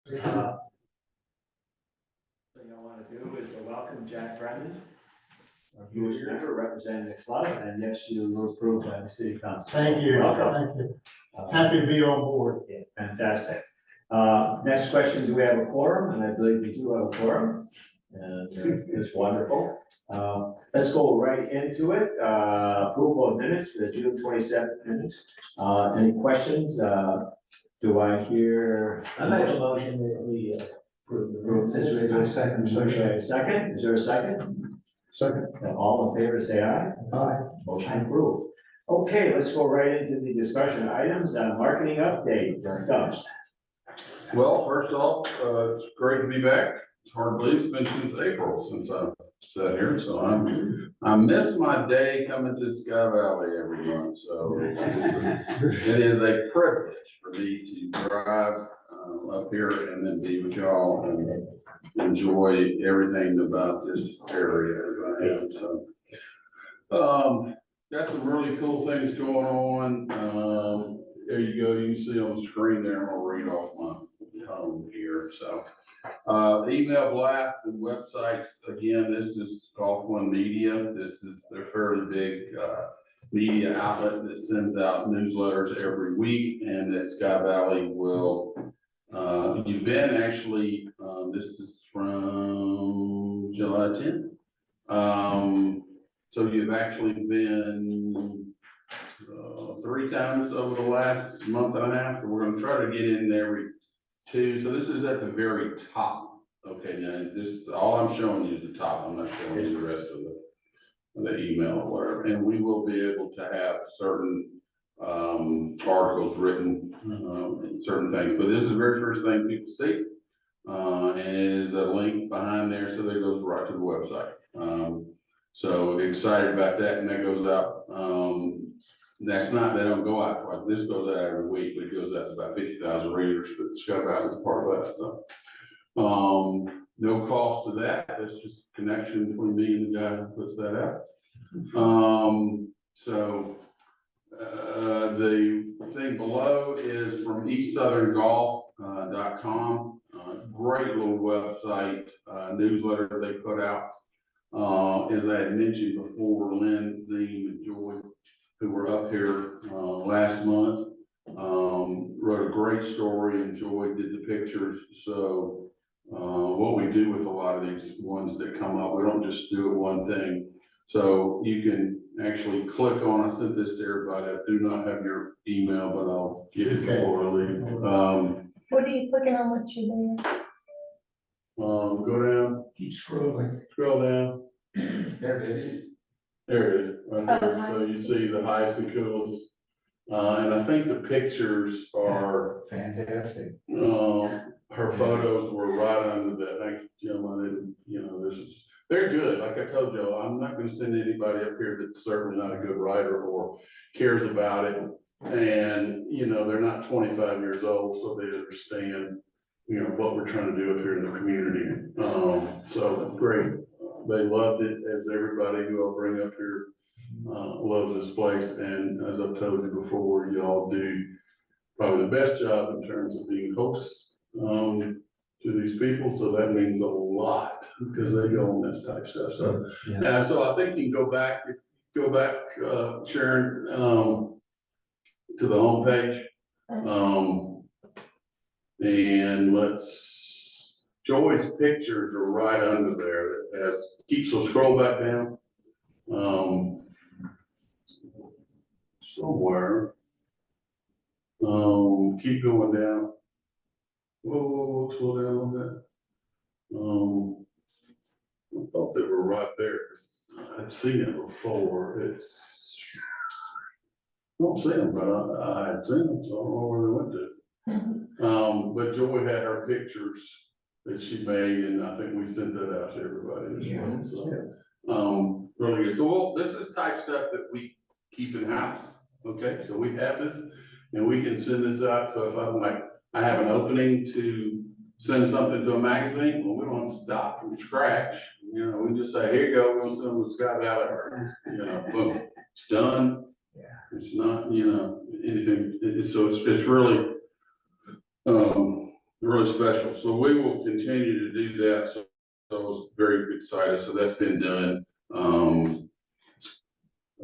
Thing I want to do is to welcome Jack Brennan, our newest member representing the club, and next you were approved by the city council. Thank you, Welcome. thank you. Happy to be on board. Yeah, fantastic. Next question, do we have a quorum? And I believe we do have a quorum. And it's wonderful. Let's go right into it. Approval of minutes for the June 27th minutes. Any questions? Do I hear? I make a motion that we approve the rules. Second. Second, is there a second? Second. All in favor, say aye. Aye. Motion approved. Okay, let's go right into the discussion items. Marketing update, Doug. Well, first off, it's great to be back. It's hard to believe it's been since April since I've sat here, so I miss my day coming to Sky Valley every month, so it is a privilege for me to drive up here and then be with y'all and enjoy everything about this area as I am, so. Got some really cool things going on. There you go, you can see on the screen there, I'm gonna read off my phone here, so. Email blasts and websites, again, this is Golf One Media, they're fairly big, media outlet that sends out newsletters every week, and that Sky Valley will, you've been actually, this is from July 10th. So you've actually been, 3 times over the last month and a half, so we're gonna try to get in every 2, so this is at the very top. Okay, now this, all I'm showing you is the top, I'm not showing you the rest of the email or whatever, and we will be able to have certain articles written, certain things, but this is the very first thing people see. And it is a link behind there, so that goes right to the website. So excited about that, and that goes out, that's not, they don't go out twice, this goes out every week, but it goes out to about 50,000 readers, but Sky Valley is part of that, so. No cost to that, that's just a connection between me and the guy who puts that out. The thing below is from eastsoutherngolf.com, great little website, newsletter they put out. As I had mentioned before, Lynn, Zine, and Joy, who were up here last month, wrote a great story, and Joy did the pictures. So what we do with a lot of these ones that come up, we don't just do it one thing. So you can actually click on, I sent this to everybody, I do not have your email, but I'll get it before I leave. What are you clicking on what you there? Go down, Keep scrolling. scroll down. There it is. There it is, right there. So you see the highest and coolest. And I think the pictures are, Fantastic. her photos were right under that. Thanks, Jim. I didn't, they're good. Like I told you, I'm not gonna send anybody up here that's certainly not a good writer or cares about it. And, they're not 25 years old, so they understand, what we're trying to do up here in the community. So great. They loved it, as everybody who I'll bring up here loves this place. And as I've told you before, y'all do probably the best job in terms of being hosts to these people. So that means a lot because they go on this type of stuff. So, so I think you can go back, Sharon, to the homepage. And Joy's pictures are right under there. So scroll back down. Somewhere. Keep going down. Whoa, slow down a little bit. I thought they were right there. I'd seen it before. I don't see them, but I had seen them, so I don't know where they went to. But Joy had her pictures that she made, and I think we sent that out to everybody as well. So, really good. So this is type stuff that we keep in house. Okay, so we have this, and we can send this out. So if I have an opening to send something to a magazine, well, we don't stop from scratch. We just say, here you go, we'll send them to Sky Valley. Boom, it's done. Yeah. It's not, anything. So it's really, really special. So we will continue to do that. So I was very excited. So that's been done,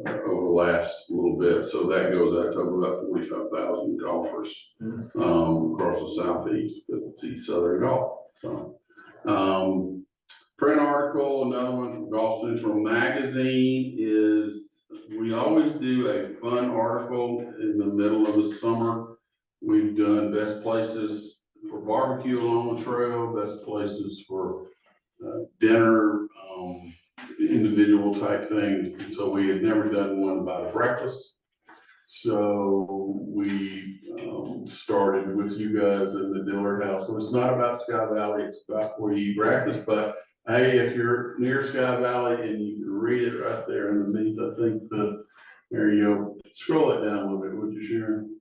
over the last little bit. So that goes out to about 45,000 golfers, across the southeast, because it's East Southern Golf. So, print article, another one from Golf Central Magazine is, we always do a fun article in the middle of the summer. We've done best places for barbecue along the trail, best places for dinner, individual type things. And so we had never done one about a breakfast. So we started with you guys in the Dillard House. So it's not about Sky Valley, it's about where you eat breakfast. But hey, if you're near Sky Valley and you can read it right there underneath, I think there you go. Scroll it down a little bit, would you, Sharon?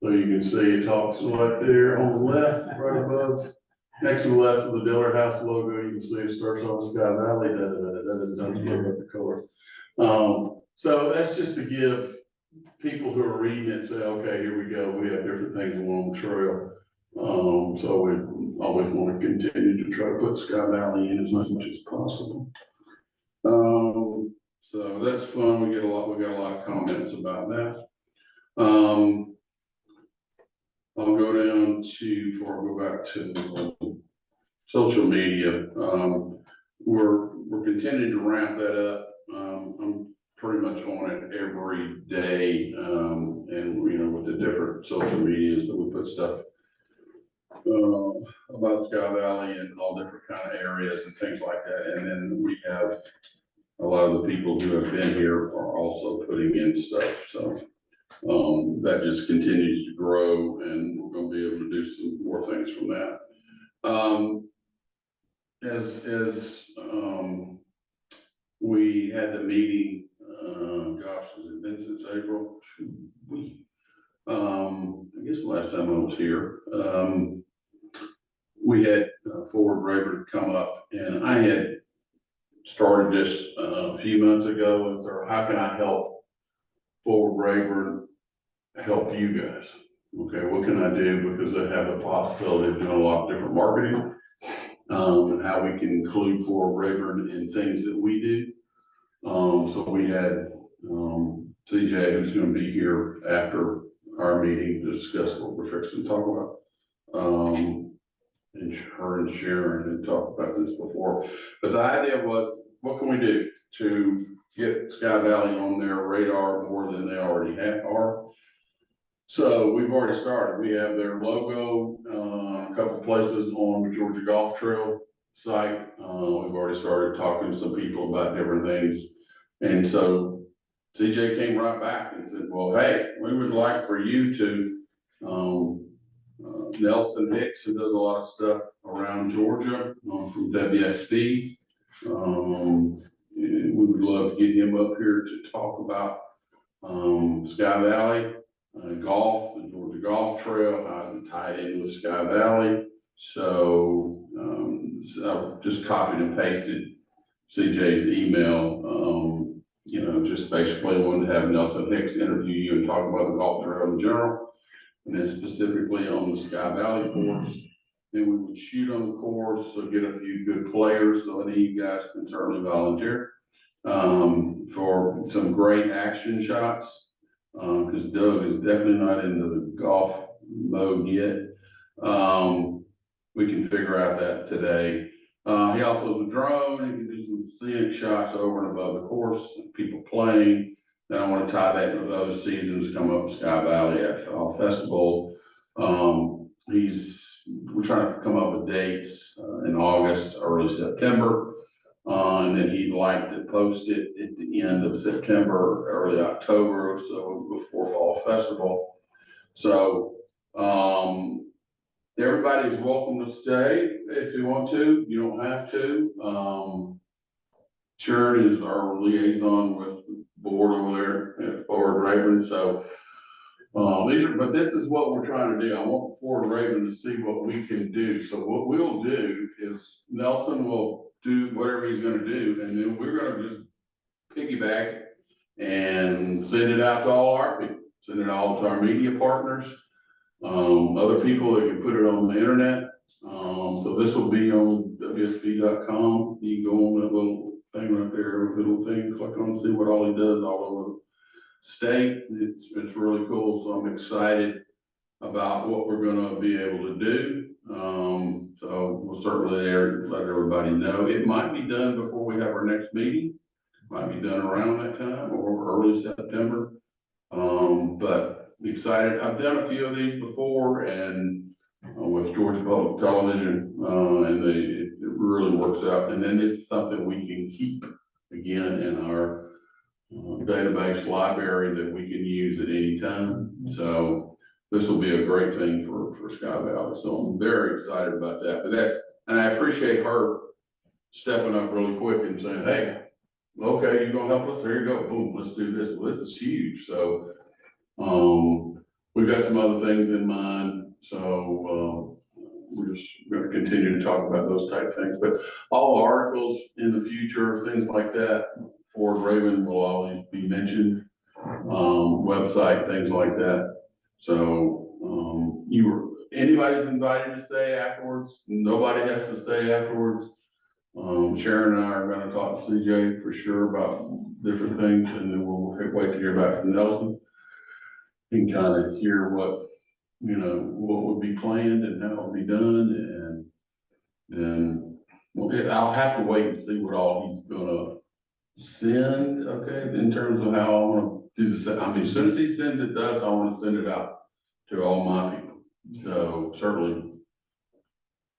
So you can see it talks right there on the left, right above. Next to the left of the Dillard House logo, you can see it starts on Sky Valley, the color. So that's just to give people who are reading it, say, okay, here we go, we have different things along the trail. So we always want to continue to try to put Sky Valley in as much as possible. So that's fun, we got a lot of comments about that. I'll go down to, before I go back to social media, we're continuing to ramp that up. I'm pretty much on it every day, and with the different social medias that we put stuff about Sky Valley and all different kind of areas and things like that. And then we have a lot of the people who have been here are also putting in stuff. So that just continues to grow, and we're going to be able to do some more things from that. We had the meeting, gosh, has it been since April? I guess the last time I was here, we had Ford Rayburn come up, and I had started this a few months ago with her, how can I help Ford Rayburn help you guys? Okay, what can I do? Because I have the possibility of doing a lot of different marketing, and how we can include Ford Rayburn in things that we do. So we had CJ, who's going to be here after our meeting to discuss what we're fixing to talk about. And her and Sharon had talked about this before. But the idea was, what can we do to get Sky Valley on their radar more than they already are? So we've already started. We have their logo, a couple places on the Georgia Golf Trail site. We've already started talking to some people about different things. And so CJ came right back and said, well, hey, we would like for you to, Nelson Hicks, who does a lot of stuff around Georgia, from WSD. We would love to get him up here to talk about Sky Valley, golf, the Georgia Golf Trail, how is it tied in with Sky Valley. So I just copied and pasted CJ's email, just basically wanted to have Nelson Hicks interview you and talk about the golf trail in general, and then specifically on the Sky Valley course. Then we would shoot on the course, so get a few good players. So any of you guys can certainly volunteer for some great action shots, because Doug is definitely not into the golf mode yet. We can figure out that today. He also has a drone. He can do some scenic shots over and above the course, people playing. Then I want to tie that with other seasons come up in Sky Valley at Fall Festival. We're trying to come up with dates in August, early September. And then he'd like to post it at the end of September, early October, so before Fall Festival. So everybody is welcome to stay if you want to. You don't have to. Sharon is our liaison with the board over there at Ford Rayburn. So but this is what we're trying to do. I want Ford Rayburn to see what we can do. So what we'll do is Nelson will do whatever he's going to do, and then we're going to just piggyback and send it out to all our people, send it all to our media partners. other people that can put it on the internet. So this will be on WSB.com. You can go on that little thing right there, little thing, click on, see what all he does all over the state. It's really cool. So I'm excited about what we're gonna be able to do. So we'll certainly let everybody know. It might be done before we have our next meeting. Might be done around that time or early September. But excited. I've done a few of these before and with Georgia Public Television, and it really works out. And then it's something we can keep again in our database library that we can use at any time. So this will be a great thing for Sky Valley. So I'm very excited about that. But and I appreciate her stepping up really quick and saying, hey, okay, you're gonna help us, there you go, boom, let's do this. Well, this is huge. So we've got some other things in mind. So we're just gonna continue to talk about those type of things. But all articles in the future, things like that, Ford Raven will always be mentioned. Website, things like that. So anybody's invited to stay afterwards. Nobody has to stay afterwards. Sharon and I are gonna talk to CJ for sure about different things, and then we'll wait to hear back from Nelson. And kind of hear what would be planned and how it'll be done, and then I'll have to wait and see what all he's gonna send, okay, in terms of how I wanna do this. I mean, as soon as he sends it to us, I wanna send it out to all my people. So certainly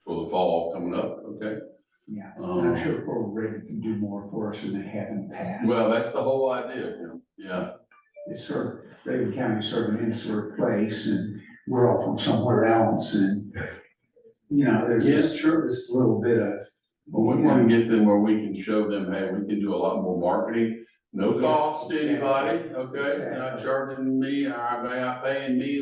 for the fall coming up, okay? Yeah, and I'm sure Fort Raven can do more for us than they have in the past. Well, that's the whole idea, yeah. It's sort of, Raven County is sort of an insular place, and we're all from somewhere else, and, there's this little bit of. But we wanna get them where we can show them, hey, we can do a lot more marketing, no cost to anybody, okay? You're not charging me, or not paying me,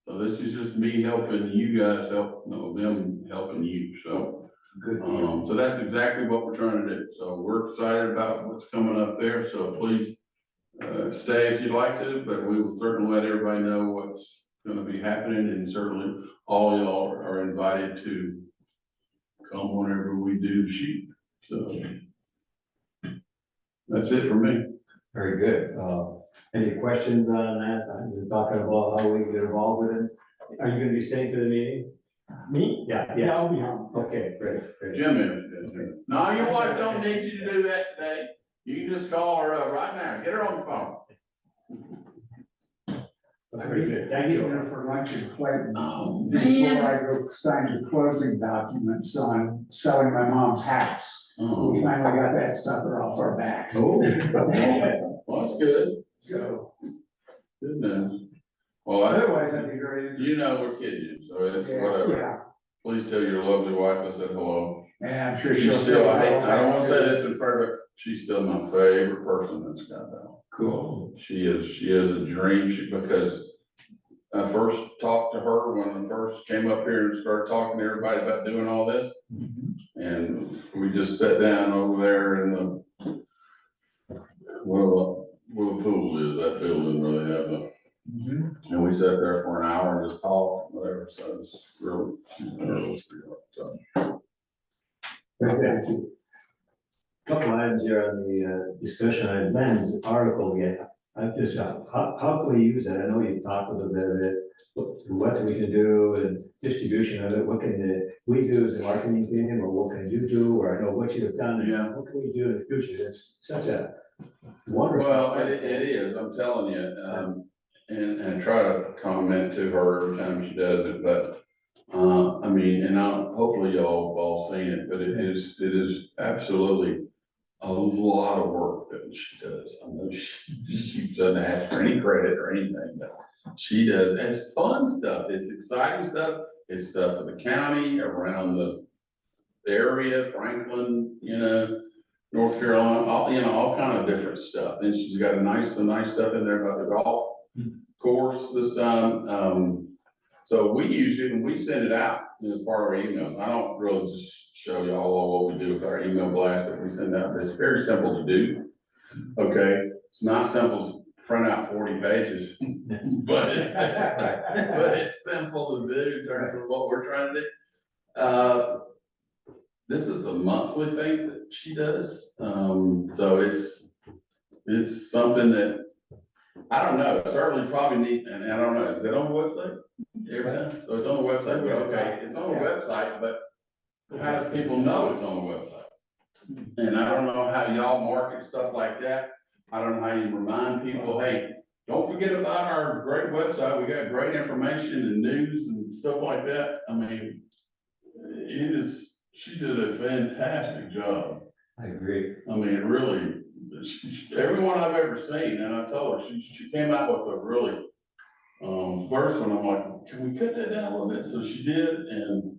so this is just me helping you guys them helping you, so. Good. So that's exactly what we're trying to do. So we're excited about what's coming up there. So please stay if you'd like to, but we will certainly let everybody know what's going to be happening, and certainly all y'all are invited to come whenever we do the shoot. So that's it for me. Very good. Any questions on that? We're talking about how we get involved with it. Are you gonna be staying for the meeting? Me? Yeah, I'll be home. Okay, great, great. Jim is here. No, your wife don't need you to do that today. You can just call her up right now. Get her on the phone. Very good. Thank you. Dinner for lunch in Clayton. Oh, Before I go sign the closing documents on selling my mom's house. Oh, We finally got that sucker off our backs. Oh. well, that's good. So, Good news. Well, otherwise, I'd be very. we're kidding you, so it's whatever. Yeah, Please tell your lovely wife I said hello. and I'm sure She's she'll. still, I don't wanna say this in front of her, she's still my favorite person that's got that. Cool. She is a dream, because I first talked to her when I first came up here and started talking to everybody about doing all this. And we just sat down over there in the, where the pool is, that building where they have the, and we sat there for an hour and just talked, whatever, so it's really, so. Thank you. Couple items here on the discussion on Ben's article again. I've just got, how can we use that? I know you talked a little bit of it, what we can do and distribution of it. What can we do as a marketing team, or what can you do? Or I know what you've done. And Yeah. what can we do in the future? It's such a wonderful. Well, it is, I'm telling you, and try to comment to her every time she does it, but, I mean, and hopefully y'all have all seen it, but it is absolutely a lot of work that she does. I know she doesn't ask for any credit or anything, but she does. It's fun stuff. It's exciting stuff. It's stuff for the county, around the area, Franklin, North Carolina, all kind of different stuff. And she's got some nice stuff in there about the golf course this time. So we use it and we send it out as part of our emails. I don't really just show you all what we do with our email blast that we send out. It's very simple to do. Okay, it's not simple print out 40 pages, but it's simple to do in terms of what we're trying to do. This is a monthly thing that she does, so it's something that, I don't know, certainly probably need, and I don't know, is it on the website? Every time, so it's on the website, but okay, it's on the website, but how does people know it's on the website? And I don't know how y'all market stuff like that, I don't know how you remind people, hey, don't forget about our great website, we got great information and news and stuff like that, I mean, she did a fantastic job. I agree. I mean, really, everyone I've ever seen, and I told her, she came out with a really, first one, I'm like, can we cut that down a little bit? So she did, and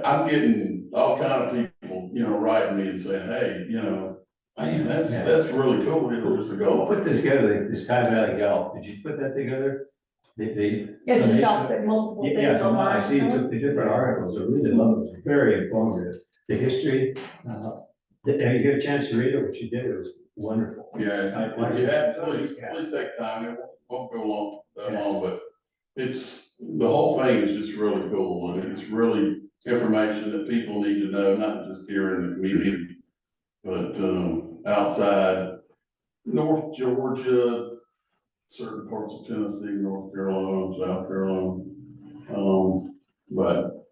I'm getting all kind of people, writing me and saying, hey, man, that's really cool, it was a Who goal. put this together, this Sky Valley Gal, did you put that together? Yeah, just off the multiple Yeah, things from what online. I see, you took the different articles, I really love it, it's very informative, the history, and you get a chance to read it, what you did, it was wonderful. Yeah, if you have, please take time, it won't go long, that long, but the whole thing is just really cool, and it's really information that people need to know, not just here in the community, but, outside, North Georgia, certain parts of Tennessee, North Carolina, South Carolina, but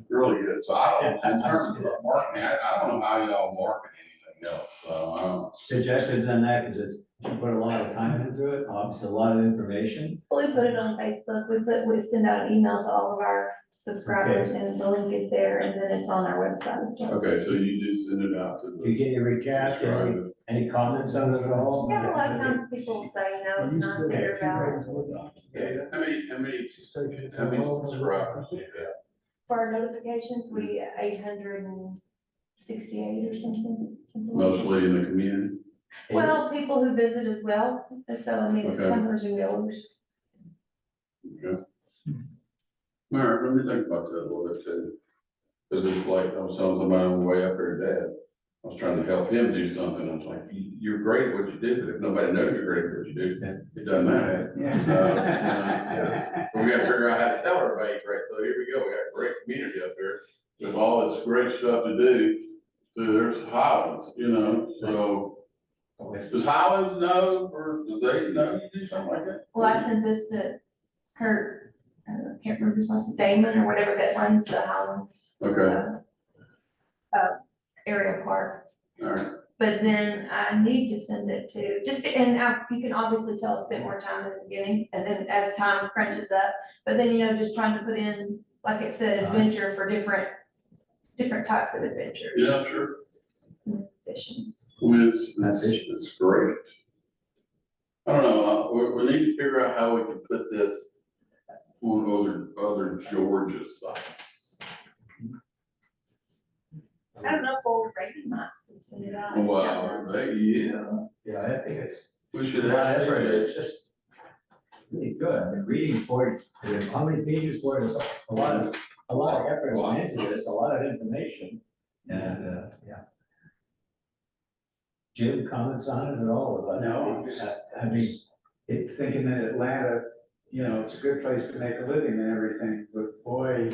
really good, so I don't, in terms of marketing, I don't know how y'all market anything else, so I don't. Suggestions on that, because you put a lot of time into it, obviously a lot of information. We put it on Facebook, we send out an email to all of our subscribers and the link is there and then it's on our website as well. Okay, so you do send it out to You the. get your recap, any comments on it at all? Yeah, a lot of times people say, it's nice to hear about it. How many subscribers do you have? For our notifications, we 868 or something. Mostly in the community? Well, people who visit as well, so I mean, it's Okay. Hummers and Millers. Okay. All right, let me think about that a little bit too. Cause it's like, I was telling somebody on the way up here, Dad, I was trying to help him do something, I was like, you're great at what you do, but if nobody knows you're great at what you do, it doesn't matter. So we gotta figure out how to tell everybody, right, so here we go, we got a great community up here, with all this great stuff to do. So there's Highlands, so, does Highlands know, or do they know you do something like that? Well, I sent this to Kurt, I can't remember his last name, Damon or whatever that runs the Highlands. Okay, Area park. all right, But then I need to send it to, you can obviously tell I spent more time in the beginning, and then as time crunches up, but then, just trying to put in, like it said, adventure for different types of adventures. yeah, sure, Fishing. I mean, it's great. I don't know, we need to figure out how we can put this on other Georgia sites. I don't know if Boulder Raven might send it out. Wow, yeah, Yeah, I think it's. we should A lot have. of effort, it's just really good, I mean, reading for it, how many pages for it, is a lot of effort went into this, a lot of information, and, yeah. Jim, comments on it at all? About No, I'm just, I mean, thinking that Atlanta, it's a good place to make a living and everything, but boy,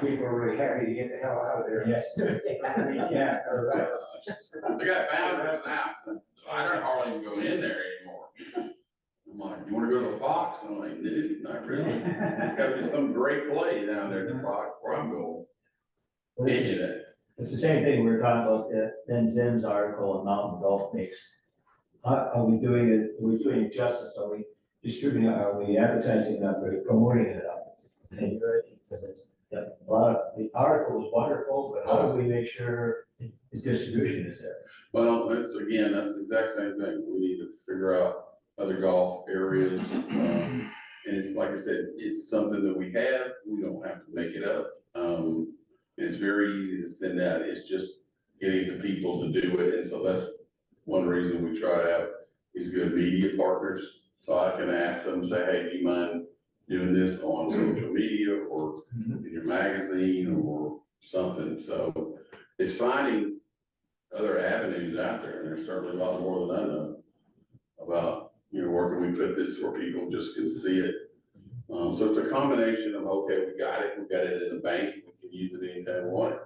people are really happy to get the hell out of there. yes. Yeah, right. They got boundaries now, I don't hardly even go in there anymore. I'm like, you wanna go to the Fox? I'm like, no, not really, it's gotta be some great play down there at the Fox where I'm going. It's the same thing, we were talking about Ben Zim's article on Mountain Golf Mix. Are we doing it justice? Are we distributing, are we advertising enough, are we promoting it enough? And because it's, a lot of, the article was wonderful, but how do we make sure the distribution is there? Well, that's the exact same thing, we need to figure out other golf areas, and it's like I said, it's something that we have, we don't have to make it up. It's very easy to send out, it's just getting the people to do it, and so that's one reason we try to have these good media partners. So I can ask them, say, hey, do you mind doing this on social media or in your magazine or something? So it's finding other avenues out there, and there's certainly a lot more than I know about you know, where can we put this where people just can see it? So it's a combination of, okay, we got it in the bank, we can use it anytime we want it.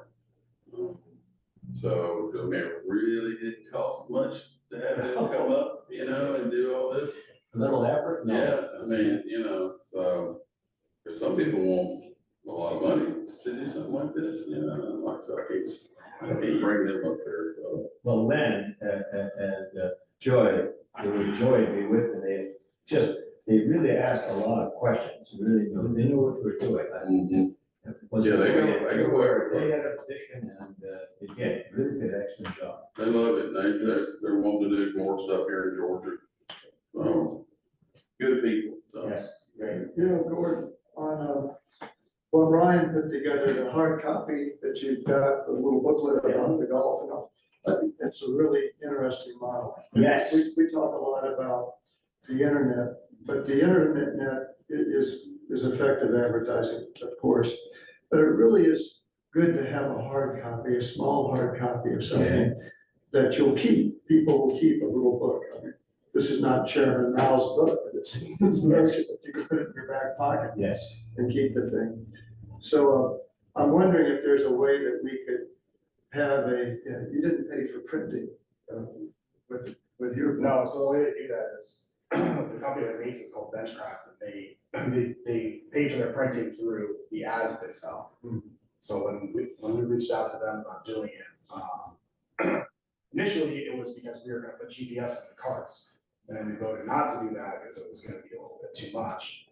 So, I mean, it really didn't cost much to have it come up, you know, and do all this. A little effort? No. Yeah, I mean, you know, so, but some people want a lot of money to do something like this, you know, like, so I can't bring them up there, so. Well, Lynn and Joy, it was Joy to be with, and they really asked a lot of questions, really, they knew what we were doing. Yeah, they go where- They had a position and, they did, really did an excellent job. They love it, they're wanting to do more stuff here in Georgia. Good people, so. Yes, great. You know, Gordon, on, well, Ryan put together the hard copy that you've got, the little booklet about the golf and all. I think that's a really interesting model. Yes. We talk a lot about the internet, but the internet is effective advertising, of course. But it really is good to have a hard copy, a small hard copy of something that you'll keep. People will keep a little book. I mean, this is not Chairman Mao's book, but it's the notion that you can put it in your back pocket Yes. and keep the thing. So I'm wondering if there's a way that we could have you didn't pay for printing with your. No, so the way they do that is, the company that makes it's called Benchcraft, and they pay for their printing through the ads they sell. So when we reached out to them about doing it, initially it was because we were gonna put GPS in the carts. And then we voted not to do that because it was gonna be a little bit too much.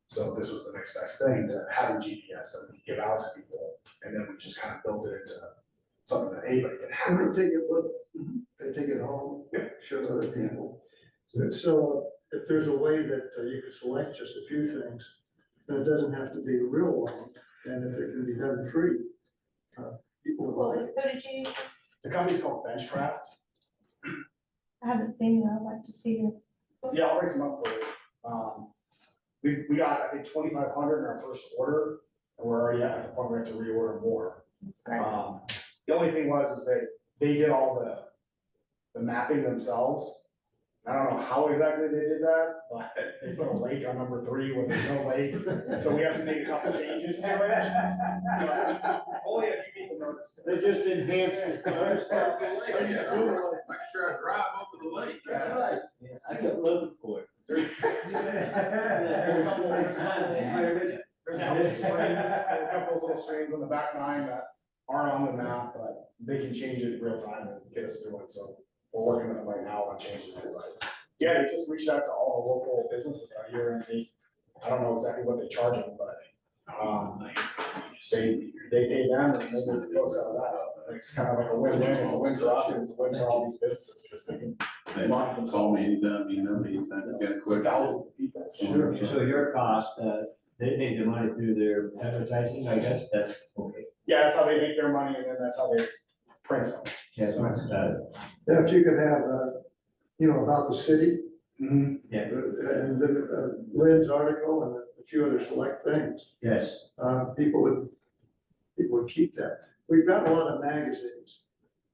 So this was the next best thing to having GPS that we give out to people, and then we just kind of built it into something that anybody can have. And they take it with, they take it home, show other people. So if there's a way that you could select just a few things, then it doesn't have to be real long, and if it can be done free, people will Well, like it. who did you, The company's called Benchcraft. I haven't seen it, I'd like to see it. Yeah, I'll raise them up for you. We got, I think, 2,500 in our first order, and we're already at the point where we have to reorder more. That's great. The only thing is they did all the mapping themselves. I don't know how exactly they did that, but they put a lake on number 3 when there's no lake, so we have to make a couple changes to it. Only a few people noticed. They just enhanced it. Make sure I drive over the lake. That's right. Yeah, I kept looking for it. There's a couple of little streams on the back 9 that aren't on the map, but they can change it in real time and get us through it, so we're working on it right now on changing it, but. Yeah, they just reached out to all the local businesses out here, and I don't know exactly what they charge them, but, they pay them and they make the most out of that. It's kind of like a win-win, it's a win for us, and it's a win for all these businesses, because they can They call me anytime, you know, anytime you get a with quick. thousands of people. Sure, so your cost, they make the money through their advertising, I guess, that's okay. Yeah, that's how they make their money, and then that's how they print them. Yeah, So- that's about it. Yeah, if you could have, about the city, Mhm. and then Lynn's article and a few other select things, Yes, people would keep that. We've got a lot of magazines,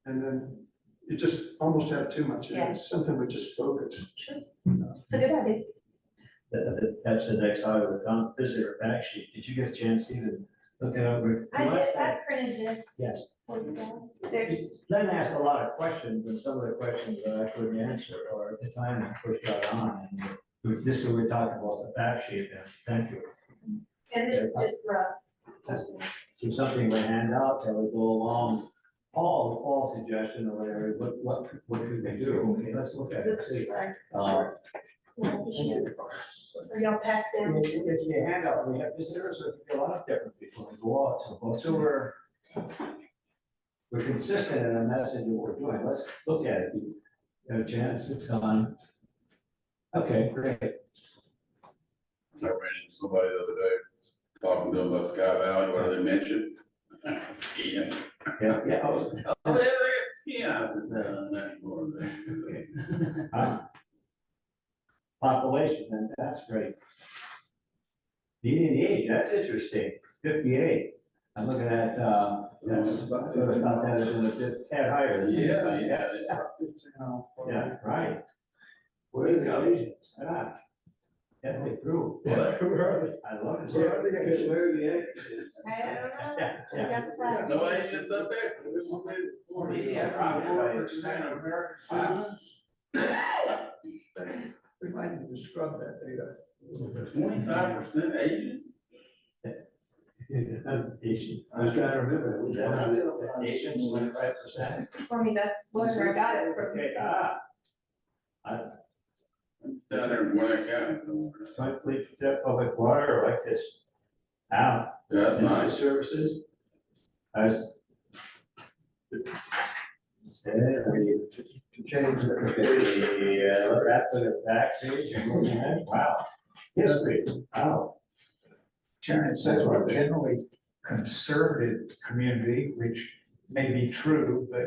and then you just almost have too much. Yeah. Something would just focus. It's a good idea. that's the next item, Tom, visitor fact sheet, did you get a chance to even look it over? I printed this. Yes. For you guys. There's, Len asked a lot of questions, and some of the questions that I couldn't answer, or at the time I pushed got on, and this is what we're talking about, the fact sheet, and thank you. and this is just rough. So something we hand out that would go along, Paul's suggestion or whatever, what could we do? Okay, let's look at it, see. Sorry. Uh, Or y'all pass down. If you hand out, we have visitors, so a lot of different people who go out, so forth. So we're consistent in the message of what we're doing, let's look at it. You have a chance, it's on. Okay, great. I ran into somebody the other day, talking to them about Sky Valley, what do they mention? Skiing. Yeah, Oh, yeah, they got skiing. I said, no, not anymore. Population, and that's great. Median age, that's interesting, 58. I'm looking at, that's about that, is a tad higher. Yeah, it's Yeah, right. Where are the Asians? Ah, definitely true. Where are they? I love it. Where are the Asians? Where are the Asians? I don't know. Yeah, We yeah. got the flag. No Asians up there? Yeah, probably. 4% of American citizens. We might need to scrub that data. 25% Asian? Asian. I was trying to remember. Was that Asians, 25%? For me, that's where I got it from. Okay, Down there in Gwinnett County. complete public water like this. Wow. Yeah, that's Energy nice. Services. I was. To change it. Yeah, that's a backstage and moving in. Wow. History, wow. Sharon, it says we're a generally conservative community, which may be true, but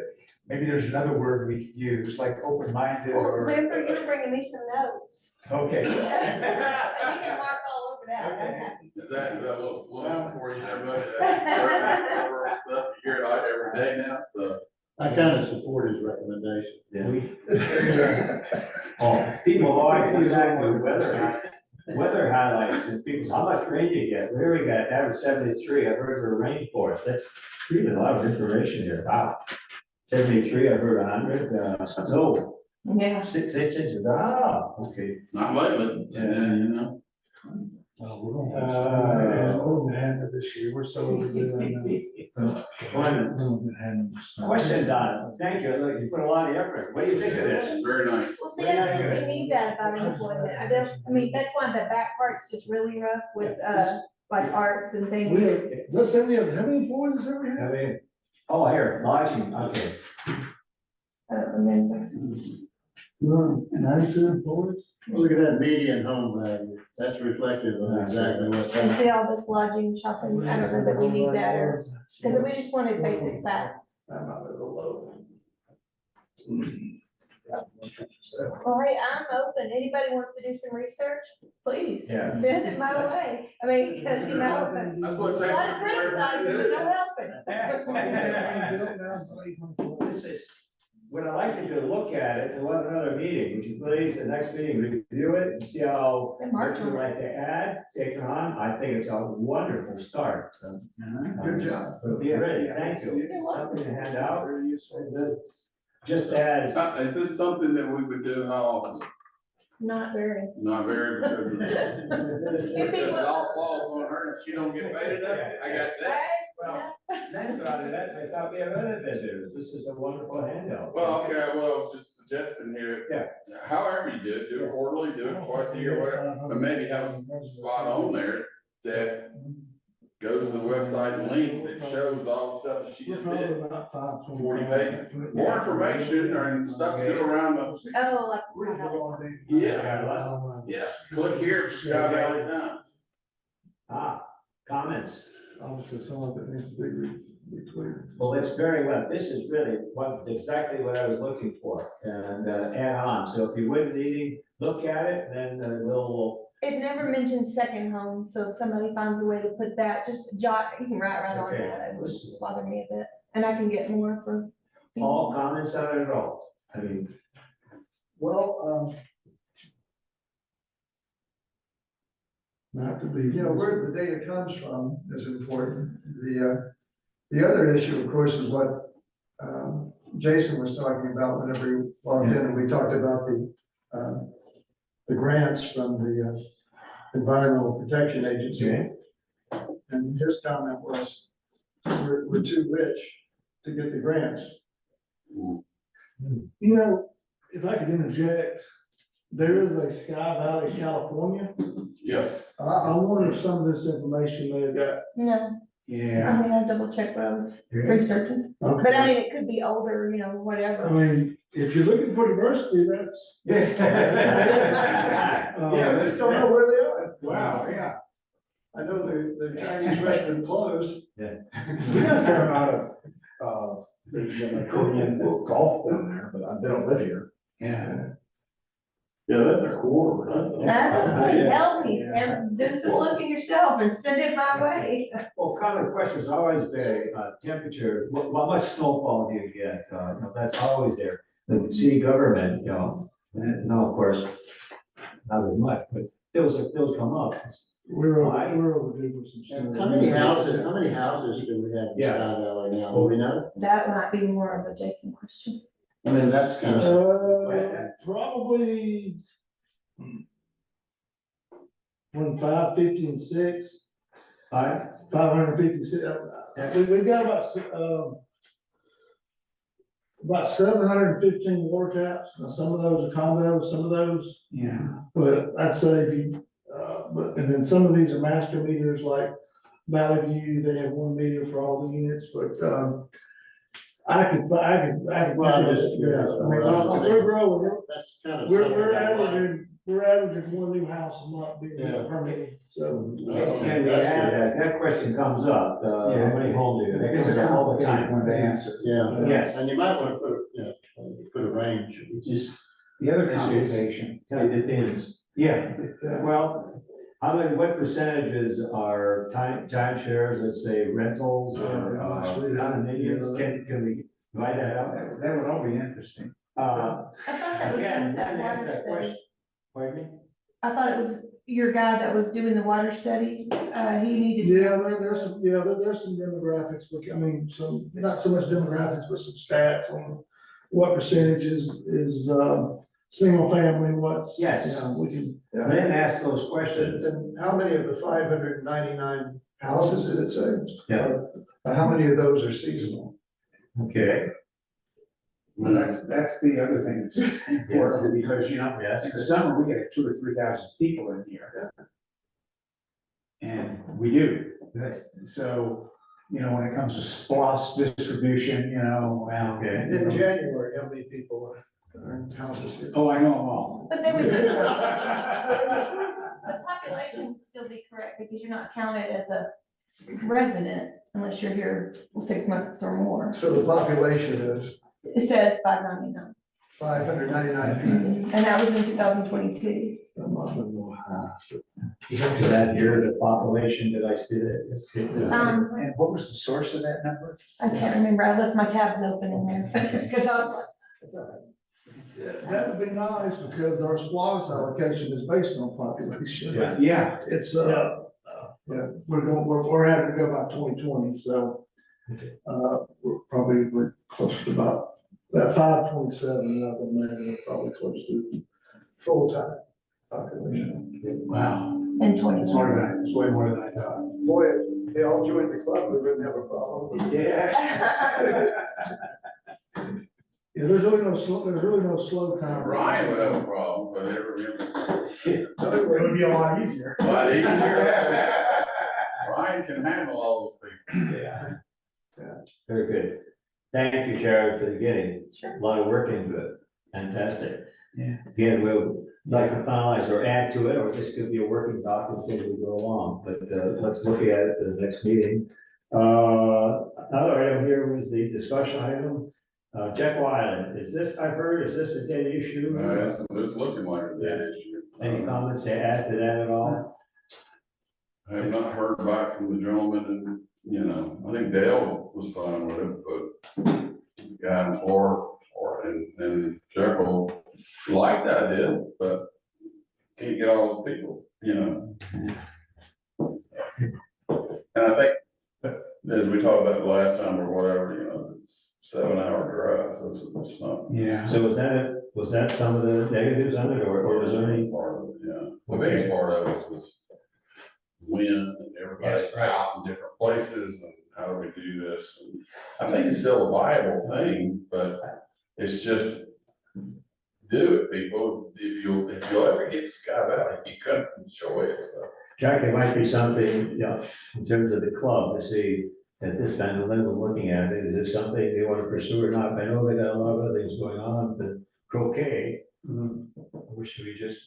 maybe there's another word we could use, like open-minded Well, or. Clifford, you're bringing me some notes. Okay. And you can mark all over that. I'm Okay. happy. Is that a little fluent for you, everybody? That's certain stuff you hear like every day now, so. I kind of support his recommendation. Yeah. Oh, people always come back to weather highlights and people, how much rain did you get? Where we got average 73, I've heard of a rainforest, that's really a lot of information here, wow. 73, I've heard 100, snow, Yeah. 6 inches, okay. Not lately, and, you know. Over the hand of this year, we're so overdue on Questions on it, thank you, look, you put a lot of effort, what do you think of this? Very nice. Well, see, I don't think we need that about employment. I mean, that's why the back part's just really rough with, like arts and things. Let's say we have, how many employees have we I had? mean, oh, here, lodging, okay. I don't remember. 92 employees? Look at that median home value, that's reflective of exactly what. And see all this lodging, shopping, I don't know that we need that or, because we just wanted basic facts. I'm not at the low. All right, I'm open. Anybody wants to do some research, please Yeah. send it my way. I mean, because you know, That's what a takes. lot of criticizing, but no helping. This is, what I'd like you to look at it, and have another meeting, would you please, the next meeting, review it and see how And much Mark you'd like to add, take it on. I think it's a wonderful start. So, Good job. so be ready, thank you. You're welcome. Something to hand out. Just as, Is this something that we would do how often? Not very. Not very, because it all falls on her, and she don't get paid enough, I got that. well, think about it, I thought we have other visitors. This is a wonderful handout. Well, okay, what I was just suggesting here. Yeah. However you do it quarterly, do it twice a year, whatever, but maybe have a spot on there that goes to the website link that shows all the stuff that she just did. About 40 pages. More information or stuff to do around the, Oh, like. the sign up. yeah, click here for Sky Valley Times. Comments? Obviously, some of it needs to be retweeted. Well, it's very well, this is really exactly what I was looking for, and add on, so if you wouldn't need, look at it, then we'll. It never mentions second home, so if somebody finds a way to put that, just jot, you can write right on Okay. that, it would bother me a bit, and I can get more for. All comments on it at all? I mean, Well, not to be. You know, where the data comes from is important. The other issue, of course, is what Jason was talking about whenever he walked in, and we talked about the grants from the Environmental Protection Agency. okay, And his comment was, we're too rich to get the grants. You know, if I could interject, there is a Sky Valley, California. Yes. I wonder if some of this information may have got. No, Yeah. I mean, I double check those, researching, but I mean, it could be older, you know, I whatever. mean, if you're looking for diversity, that's. yeah, just don't know where they are. Wow, yeah. I know the Chinese restaurant closed. We got a fair amount of Asian and Korean golf down there, but they don't live here. Yeah. Yeah, that's a quarter. That's just like, help me, and do some looking yourself and send it my way. Well, common questions always been, temperature, what much snowfall do you get? You know, that's always there. The city government, you know, No, of course, not as much, but those come up. We're, Why? we're overdue for some stuff. How many houses do we have in Yeah. Sky Valley now? Do we know? That might be more of a Jason question. I mean, that's kind of, Probably. 550 and 6, Five? 556, we've got about 715 water taps, now some of those are condos, some of those, Yeah. but I'd say if you, and then some of these are master meters like Valley View, they have 1 meter for all the units, but, I could. Well, I'm just curious. Yeah, I mean, we're growing, that's kind of. we're something I like. averaging 1 new house a month being Yeah. permitted, so. Can we add that question comes up, how many homes do you? It's a complicated one to answer. Yeah. Yes. And you might want to put a range. Just, The other This is- complication, it depends. Yeah, Yeah. well, what percentages are time shares, let's say rentals or condominiums? Can we divide that out? that would all be interesting. I thought that was Again, in that we can ask water that study. question. Pardon me? I thought it was your guy that was doing the water study, he needed. Yeah, there's some demographics, but I mean, not so much demographics, but some stats on what percentage is, single family, what's. Yes. You know, we can. Then ask those questions. And how many of the 599 houses did it say? Yeah. How many of those are seasonal? Okay. Well, that's the other thing that's important, because, you know, Yes. in the summer, we get 2,000 or 3,000 people in here. And we do. So, you know, when it comes to SPOS distribution, you know, well. Okay. In January, how many people are in houses here? Oh, I know them all. But they would, the population would still be correct, because you're not counted as a resident unless you're here 6 months or more. So the population is It says 599, 599 people. and that was in 2022. You have to add here the population that I see that. And what was the source of that number? I can't remember, I left my tabs open in there, because I was like, Yeah, that would be nice, because our SPOS allocation is based on population. Yeah. Yeah, It's, yeah, we're having to go by 2020, so, we're close to about, that 527, I would imagine, we're probably close to full-time population. Wow. in it's more 2021. than, it's way more than I thought. Boy, if they all joined the club, we wouldn't have a problem. Yeah. Yeah, there's really no slow time. Ryan would have a problem, but It would be a lot easier. lot easier. Ryan can handle all those people. Yeah. Very good. Thank you, Sharon, for the beginning. Sure. A lot of work into it. Fantastic. Yeah. Again, we'll like to finalize or add to it, or this could be a working document as we go along, but, let's look at it at the next meeting. Another item here was the discussion item. Jekyll Island, is this, I've heard, is this a dead issue? It's looking like a dead issue. Any comments to add to that at all? I have not heard back from the gentleman, and, you know, I think Dale was fine with it, but the guy in Florida, and Jekyll liked the idea, but can't get all those people, you know? And I think, as we talked about the last time or whatever, you know, it's 7-hour drive, so it's not. Yeah. So was that some of the negatives on it, or was there any? Part of it, yeah. The biggest part of it was wind, and everybody's Yes, right. out in different places, and how do we do this? And I think it's still a viable thing, but it's just, do it, people. If you'll ever get to Sky Valley, you couldn't enjoy it, so. Jack, it might be something, you know, in terms of the club, to see at this time, the Lynn was looking at it, is there something they want to pursue or not? I know they got a lot of other things going on, but croquet, or should we just?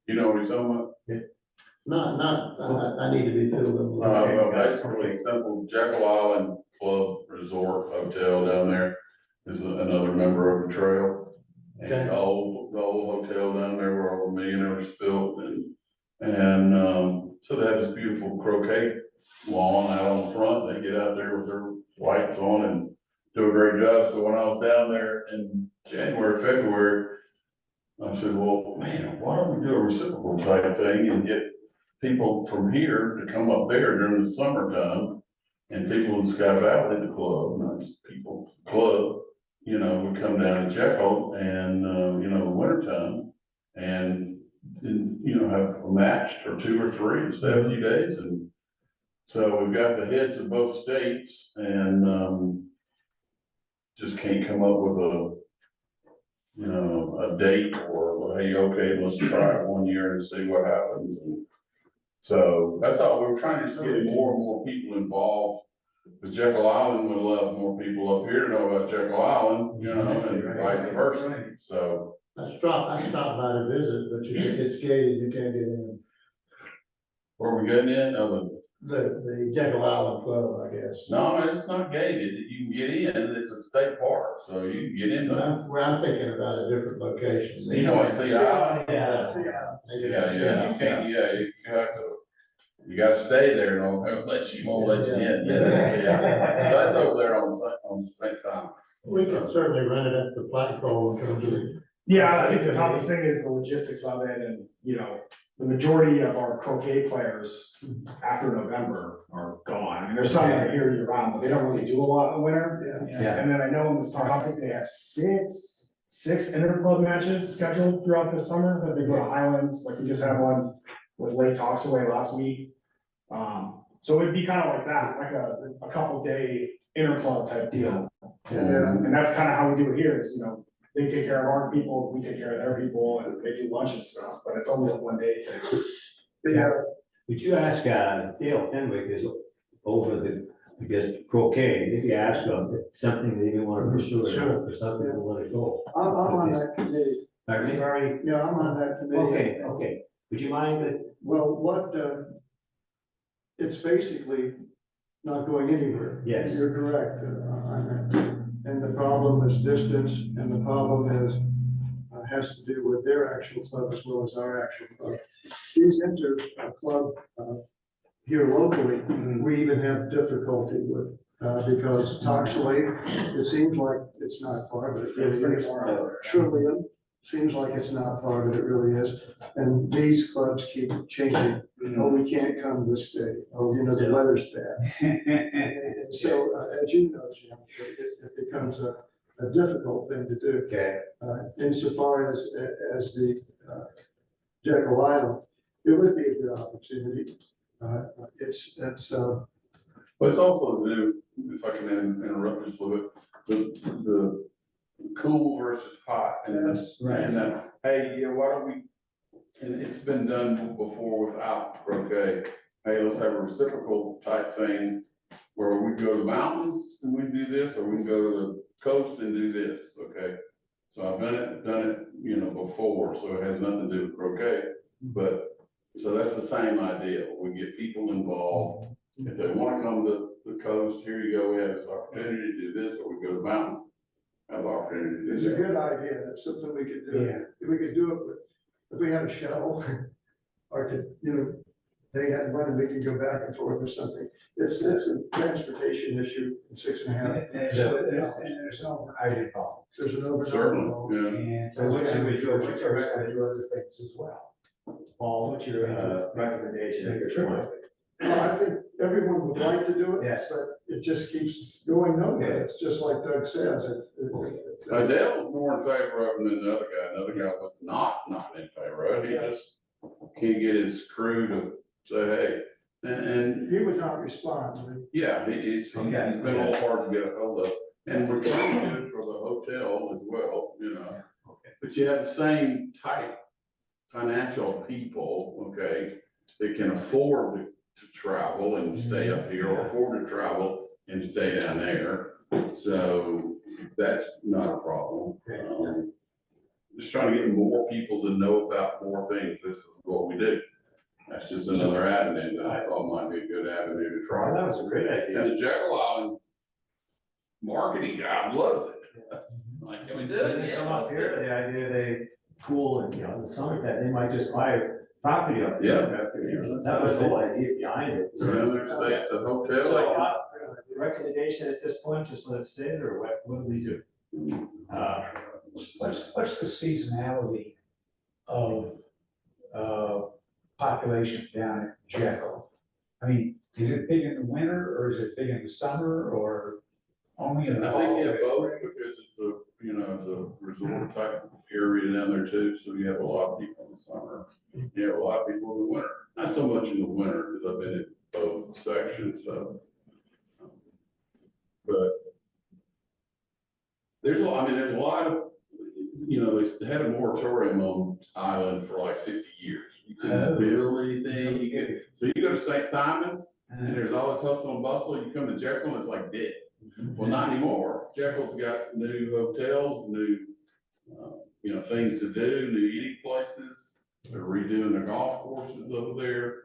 You know what he's talking I need to be filled in. about? Well, basically, simple Jekyll Island Club Resort Hotel down there is another member of the trail. And the old hotel down there where all the millionaires built, and so they have this beautiful croquet lawn out on the front. They get out there with their lights on and do a great job. So when I was down there in January, February, I said, well, man, why don't we do a reciprocal type thing and get people from here to come up there during the summertime? And people in Sky Valley, the club, not just people, club, you know, would come down to Jekyll and, you know, wintertime. And, you know, have a match or two or three, stay a few days. And so we've got the heads of both states and, just can't come up with a, you know, a date or, hey, okay, let's try it 1 year and see what happens. And so that's all, we're trying to just get more and more people involved. Because Jekyll Island would love more people up here to know about Jekyll Island, you know, and vice versa. So, I stopped by to visit, but it's gated, you can't get in. where are we getting in? The Jekyll Island Club, I guess. No, it's not gated. You can get in. It's a state park, so you can get in. I'm thinking about a different location. You know what, see, Yeah. yeah, you can't, you have to, you gotta stay there and won't let you in. Yeah. So that's over there on St. Simons. We can certainly rent it at the flagpole and come to it. Yeah, I think the toughest thing is the logistics of it and, you know, the majority of our croquet players after November are gone. I mean, there's some that are here year round, but they don't really do a lot in the winter. Yeah. And then I know in the summer, I think they have six interclub matches scheduled throughout the summer, that they go to Highlands, like we just had one with Lake Toxaway last week. So it'd be kind of like that, like a couple day interclub type deal. Yeah. And that's kind of how we do it here, is, you know, they take care of our people, we take care of their people, and they do lunch and stuff, but it's only a 1 day thing. Yeah, Would you ask, Dale Fenwick is over the, I guess, croquet, if you ask them, if it's something they even want to pursue or something they want to go. I'm on that committee. Pardon me? Sorry, yeah, I'm on that committee. Okay. Would you mind that? Well, it's basically not going anywhere. Yes. You're correct on that. And the problem is distance, and the problem is, has to do with their actual club as well as our actual club. These club here locally, we even have difficulty with, because Toxaway, it seems like it's not far, but it It's really pretty is. far out there. Trillium, seems like it's not far, but it really is. And these clubs keep changing. Oh, we can't come this day. Oh, you know, the weather's bad. And so, as you know, Jim, it becomes a difficult thing to do. Okay. Insofar as the Jekyll Island, it would be a good opportunity. It's But it's also the new, if I can interrupt just a little bit, the cool versus hot. And Yes, right. And that, hey, yeah, why don't we, and it's been done before without croquet. Hey, let's have a reciprocal type thing where we go to the mountains and we do this, or we can go to the coast and do this, okay? So I've done it, you know, before, so it has nothing to do with croquet. But, so that's the same idea. We get people involved. If they wanna come to the coast, here you go, we have this opportunity to do this, or we go to the mountains, have the opportunity to do It's a that. good idea. That's something we could do. Yeah. We could do it with, if we had a shuttle, or could, you know, they had one and we could go back and forth or something. It's a transportation issue in 6.5. There's no overnight involved. There's an overnight. Certainly, involved. yeah. And So what's your- we do what's your other things as well. Paul, what's your recommendation at this point? Well, I think everyone would like to do it. Yes. But it just keeps going nowhere. It's just like Doug says, Dale was more in favor of it than the other guy. Another guy was not in favor of it. He just can't get his crew to say, hey, and he would not respond. yeah, he's been a little hard to get a hold of. And we're trying to do it for the hotel as well, you know. Okay. But you have the same type financial people, okay, that can afford to travel and stay up here, or afford to travel and stay down there. So that's not a problem. Just trying to get more people to know about more things. This is what we do. That's just another avenue that I thought might be a good avenue to try. That was a great idea. And the Jekyll Island marketing guy loves it. Like, can we do it? They Yeah, come up let's do here, it. the idea they cool and, you know, in the summertime, they might just buy property up there. That was the whole idea behind it. So then there's stay at the hotel. So, recommendation at this point, just let it stay, or what do we do? What's the seasonality of, population down at Jekyll? I mean, is it big in the winter, or is it big in the summer, or only in the I fall? think you have both, because it's a, you know, it's a resort type area down there too, so you have a lot of people in the summer. You have a lot of people in the winter, not so much in the winter, because I've been in both sections, so. But there's a lot, I mean, there's a lot of, you know, they had a moratorium on Island for like 50 years. You couldn't build anything, so you go to St. Simon's, and there's all this hustle and bustle, you come to Jekyll, and it's like dead. Well, not anymore. Jekyll's got new hotels, new, you know, things to do, new eating places. They're redoing their golf courses over there.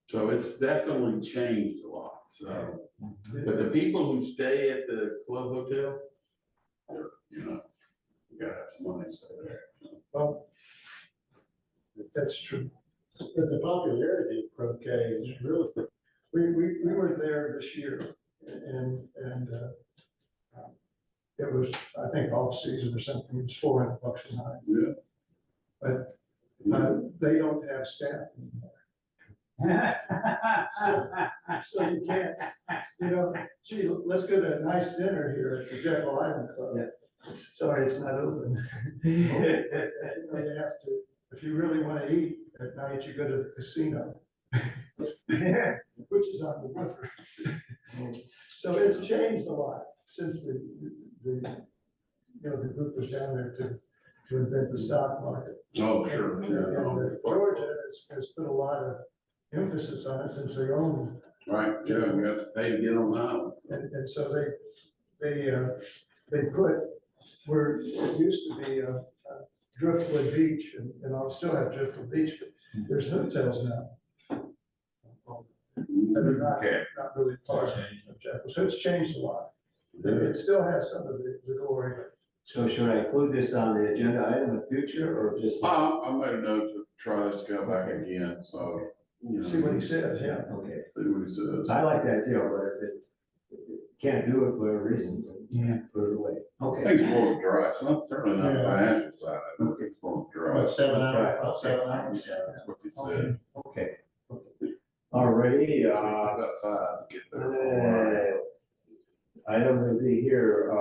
So it's definitely changed a lot, so. But the people who stay at the club hotel, they're, you know, you gotta have some money to stay there. Well, that's true. But the popularity of croquet is really, We were there this year and, it was, I think, off season or something, it was $400 a night. Yeah. But, they don't have staff anymore. So you can't, you know, gee, let's go to a nice dinner here at the Jekyll Island Club. Sorry, it's not open. You know, you have to, if you really want to eat at night, you go to the casino. Which is on the river. So it's changed a lot since the, you know, the group was down there to invent the stock market. Oh, sure. And Georgia has put a lot of emphasis on it since they own Right, yeah, we have to pay to get on that. it. And so they put, where it used to be a Driftwood Beach, and I'll still have Driftwood Beach, but there's hotels now. That are not really part of Jekyll, so it's changed a lot. It still has some of the glory, but So should I include this on the agenda item in the future, or just? I made a note to try this guy back again, so, you know. see what he says, yeah. Okay, See what he says. I like that too, but if it can't do it for whatever reason, then put it away. I Okay. think it's more of a drive, so that's certainly not the Yeah. financial side, I think it's more of a drive. what, 7 hours, Right, about okay. 7 hours? Yeah, that's what they said. Okay. Alrighty, About 5 to get there. item will be here,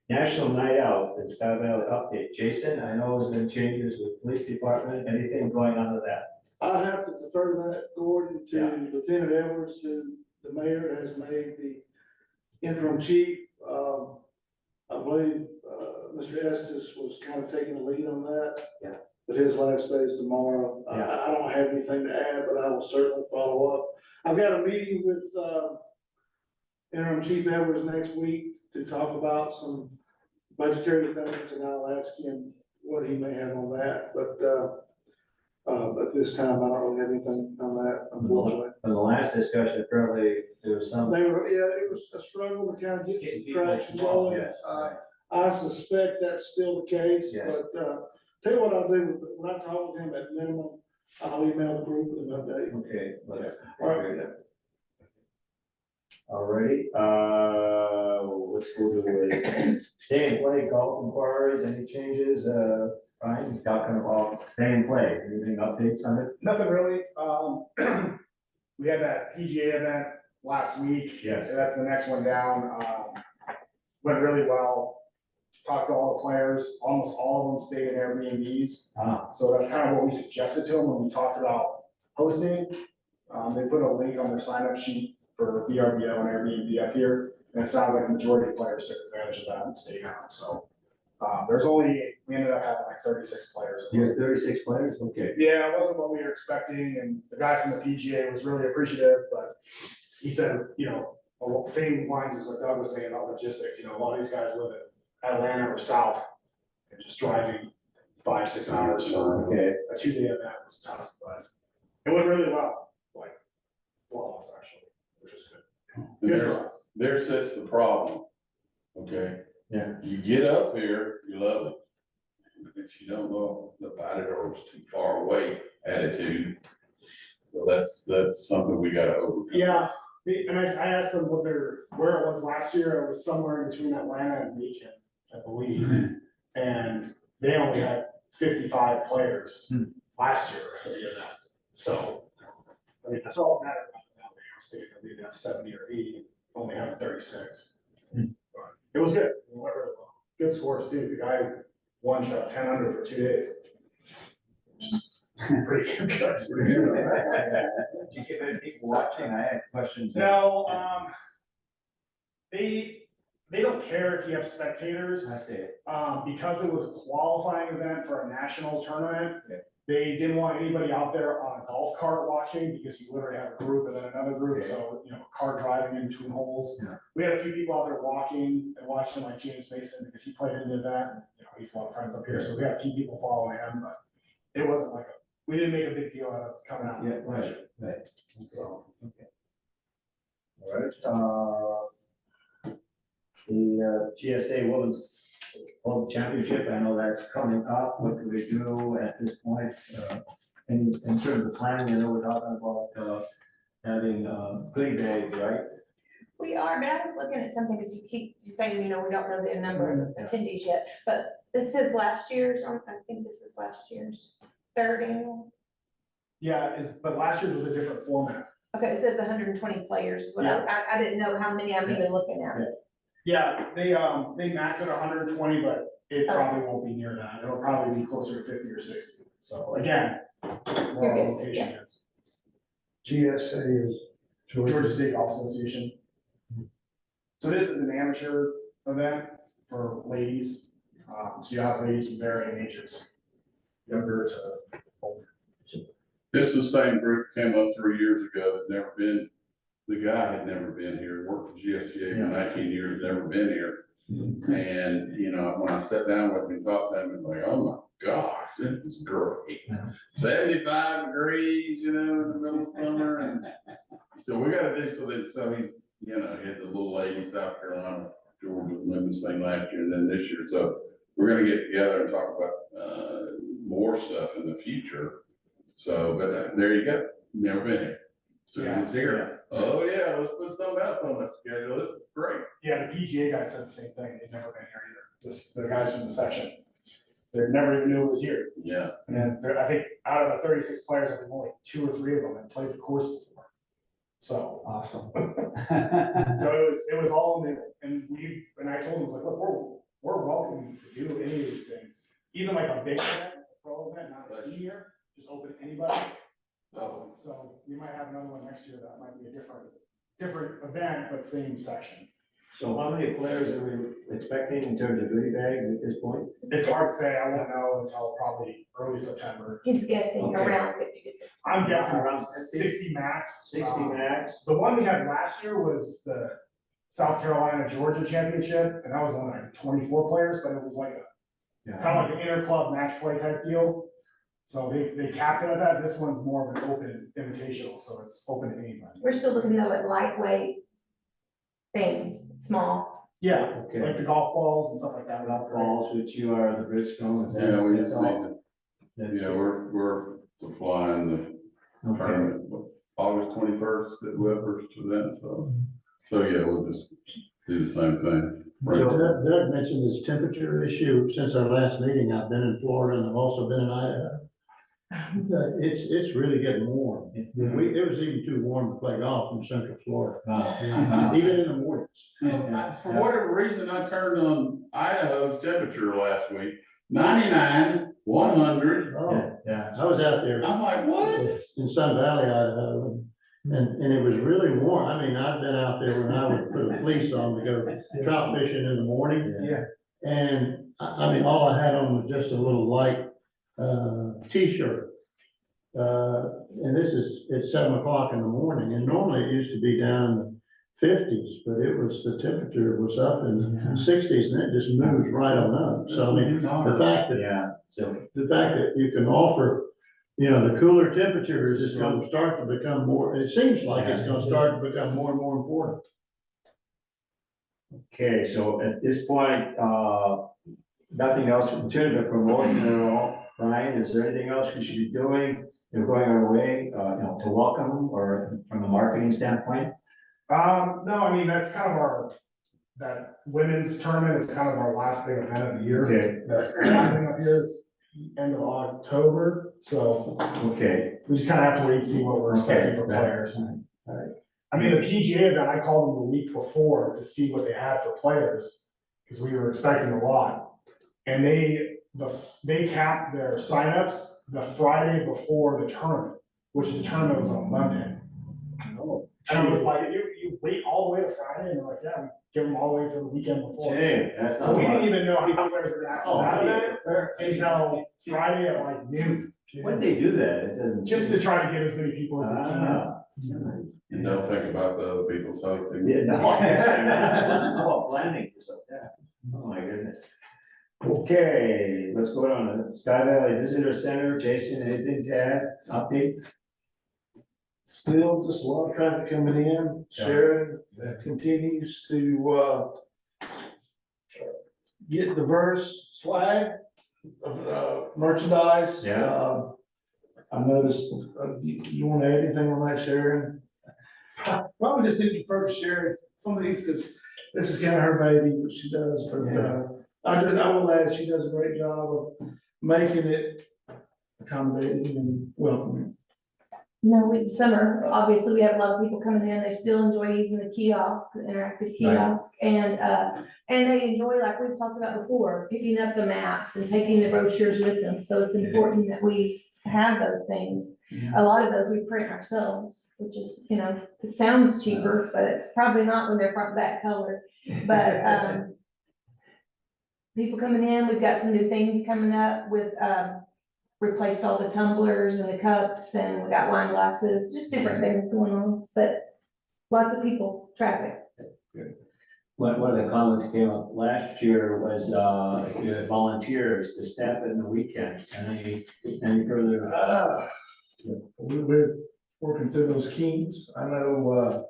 National Night Out, the Sky Valley update. Jason, I know there's been changes with police department, anything going on with that? I'd have to defer that, Gordon, Yeah. to Lieutenant Edwards, who the mayor has made the interim chief. I believe, Mr. Estes was kind of taking the lead on that. Yeah. But his last day is tomorrow. Yeah. I don't have anything to add, but I will certainly follow up. I've got a meeting with, interim chief Edwards next week to talk about some budgetary things, and I'll ask him what he may have on that, but this time I don't really have anything on that, unfortunately. From the last discussion, apparently there was some. They were, yeah, it was a struggle to kind of get Getting some people traction involved, going. yes, right. I suspect that's still the case, Yes. but, tell you what I'll do, when I talk with him at minimum, I'll email the group with an update. Okay. All right, yeah. Alrighty, let's go to the stay and play golf inquiries, any changes, Brian, talking about stay and play, anything updates on it? Nothing really, we had that PGA event last week. Yes. So that's the next one down, went really well. Talked to all the players, almost all of them stayed in Airbnbs. Ah, So that's kind of what we suggested to them when we talked about hosting. They put a link on their sign up sheet for VRBO and Airbnb up here. And it sounds like the majority of players took advantage of that and stayed on. So we ended up having like 36 players. you have 36 players, okay. Yeah, it wasn't what we were expecting, and the guy from the PGA was really appreciative, but he said, you know, same lines as what Doug was saying about logistics, you know, a lot of these guys live in Atlanta or south, and just driving 5-6 hours for Okay, a 2-day event was tough, but it went really well, like, flawless actually, which was good. And Good for there, us. there sits the problem, okay? Yeah. You get up here, you love it. If you don't know about it or it's too far away, attitude. So that's something we gotta overcome. Yeah, and I asked them where it was last year, it was somewhere in between Atlanta and Macon, I believe. And they only had 55 players last year for the event. So, I mean, that's all that matters about the state, I mean, they have 70 or 80, only have 36. But it was good, it went really well. Good scores too, the guy won shot 10 under for 2 days. Pretty good. Did you get any people watching? I had questions. No, they don't care if you have spectators. I see it. Because it was a qualifying event for a national tournament. Yeah. They didn't want anybody out there on a golf cart watching, because you literally have a group and then another group, Yeah. so, you know, a car driving in between holes. Yeah. We had a few people out there walking and watching, like James Mason, because he played in the event, and, you know, he's a lot of friends up here, so we had a few people following him, but it wasn't like we didn't make a big deal out of coming out. Yeah, right. So. All right, the GSA Women's World Championship, I know that's coming up, what do we do at this point? In terms of planning, I know we're talking about, having, goodie bags, right? We are, but I was looking at something, because you keep saying, you know, we don't know the number of attendees yet, but this is last year's, or I think this is last year's third annual. Yeah, but last year's was a different format. Okay, it says 120 players, is what I didn't know how many I'm even looking at. Yeah, they max at 120, but it probably won't be near that. It'll probably be closer to 50 or 60. So again, more Okay, location is. GSA is Georgia State Golf Association. So this is an amateur event for ladies. So you have ladies from varying ages, younger to older. This is the same group came up 3 years ago, had never been, the guy had never been here, worked for GSCA for 19 years, never been here. And, you know, when I sat down with him and talked to him, it's like, oh my gosh, this is great. Yeah. 75 degrees, you know, in the middle of summer, and so we gotta do, so he's, you know, he had the little lady in South Carolina, Georgia, women's thing last year, and then this year, so we're gonna get together and talk about, more stuff in the future. So, but there you go, never been here. Soon as it's here, oh yeah, let's put something else on the schedule, this is great. Yeah, the PGA guy said the same thing. They've never been here either. Just the guys from the section. They never even knew it was here. Yeah, And then I think out of the 36 players, I think only 2 or 3 of them had played the course before. So. Awesome. So it was all new, and I told him, I was like, look, we're welcome to do any of these things, even like a big event, a pro event, not a senior, just open to anybody. So we might have another one next year that might be a different event, but same section. So how many players are we expecting in terms of goodie bags at this point? It's hard to say, I won't know until probably early September. He's guessing Okay. around 50 to 60. I'm guessing Around around 50? 60 max. 60 max? The one we had last year was the South Carolina Georgia Championship, and that was only like 24 players, but it was like Yeah. kind of like an inter-club match play type deal. So they capped it at that. This one's more of an open invitational, so it's open to anybody. We're still looking though at lightweight things, small. Yeah, Okay. like the golf balls and stuff like that. Golf balls, which you are the Bridgestone, is that? yeah, we that's just need all? to, That's- yeah, we're supplying the Okay. tournament, August 21st at Weber's event, so yeah, we'll just do the same thing. Right. Doug mentioned this temperature issue. Since our last meeting, I've been in Florida and I've also been in Idaho. It's really getting warm. It was even too warm to play golf in Central Florida, even in the mornings. For whatever reason, I turned on Idaho's temperature last week, 99, 100. Oh, Yeah. I was out there I'm like, what? in Sun Valley, Idaho, and it was really warm. I mean, I've been out there when I would put a fleece on to go trout fishing in the morning. Yeah. And I mean, all I had on was just a little light t-shirt. And this is at 7 o'clock in the morning, and normally it used to be down in the 50s, but the temperature was up in the 60s, and it just moves right on up. So I mean, the fact that you can offer, you know, the cooler temperatures is going to start to become more, it seems like it's going to start to become more and more important. Okay, so at this point, nothing else in terms of promotion at all. Brian, is there anything else we should be doing, going our way, to welcome them, or from a marketing standpoint? No, I mean, that's kind of that women's tournament is kind of our last big event of the year. Okay. That's happening up here. end of October, so Okay, we just kind of have to wait and see what we're expecting from Okay. players. I mean, the PGA event, I called them the week before to see what they had for players, because we were expecting a lot. And they capped their signups the Friday before the tournament, which the tournament was on Monday. And I was like, you wait all the way to Friday, and they're like, yeah, we give them all the way to the weekend before. Jay, that's So not we a didn't lot. even know how many players were actually out of that until Friday at like noon, When they do that, it doesn't. just to try to get as many people as they can. Ah. And don't think about the other people's health. Yeah, no, no, planning for stuff, yeah. Oh, my goodness. Okay, let's go on. Sky Valley Visitor Center, Jason, anything to add, update? Still just a lot of traffic coming in. Sharon continues to, get diverse swag of, merchandise. Yeah. I noticed, you wanna add anything on that, Sharon? Probably just need to defer to Sharon, some of these, because this is kind of her baby, what she does, but, I will add, she does a great job of making it accommodating and welcoming. No, summer, obviously, we have a lot of people coming in, they still enjoy using the kiosk, the interactive kiosk, and they enjoy, like we've talked about before, picking up the maps and taking the brochures with them, so it's important that we have those things. A lot of those we print ourselves, which is, it sounds cheaper, but it's probably not when they're that color, but, people coming in, we've got some new things coming up with, replaced all the tumblers and the cups, and we got wine glasses, just different things going on, but lots of people, traffic. One of the comments came up last year was, the volunteers to staff it in the weekend, any further? We're working through those kinks. I know,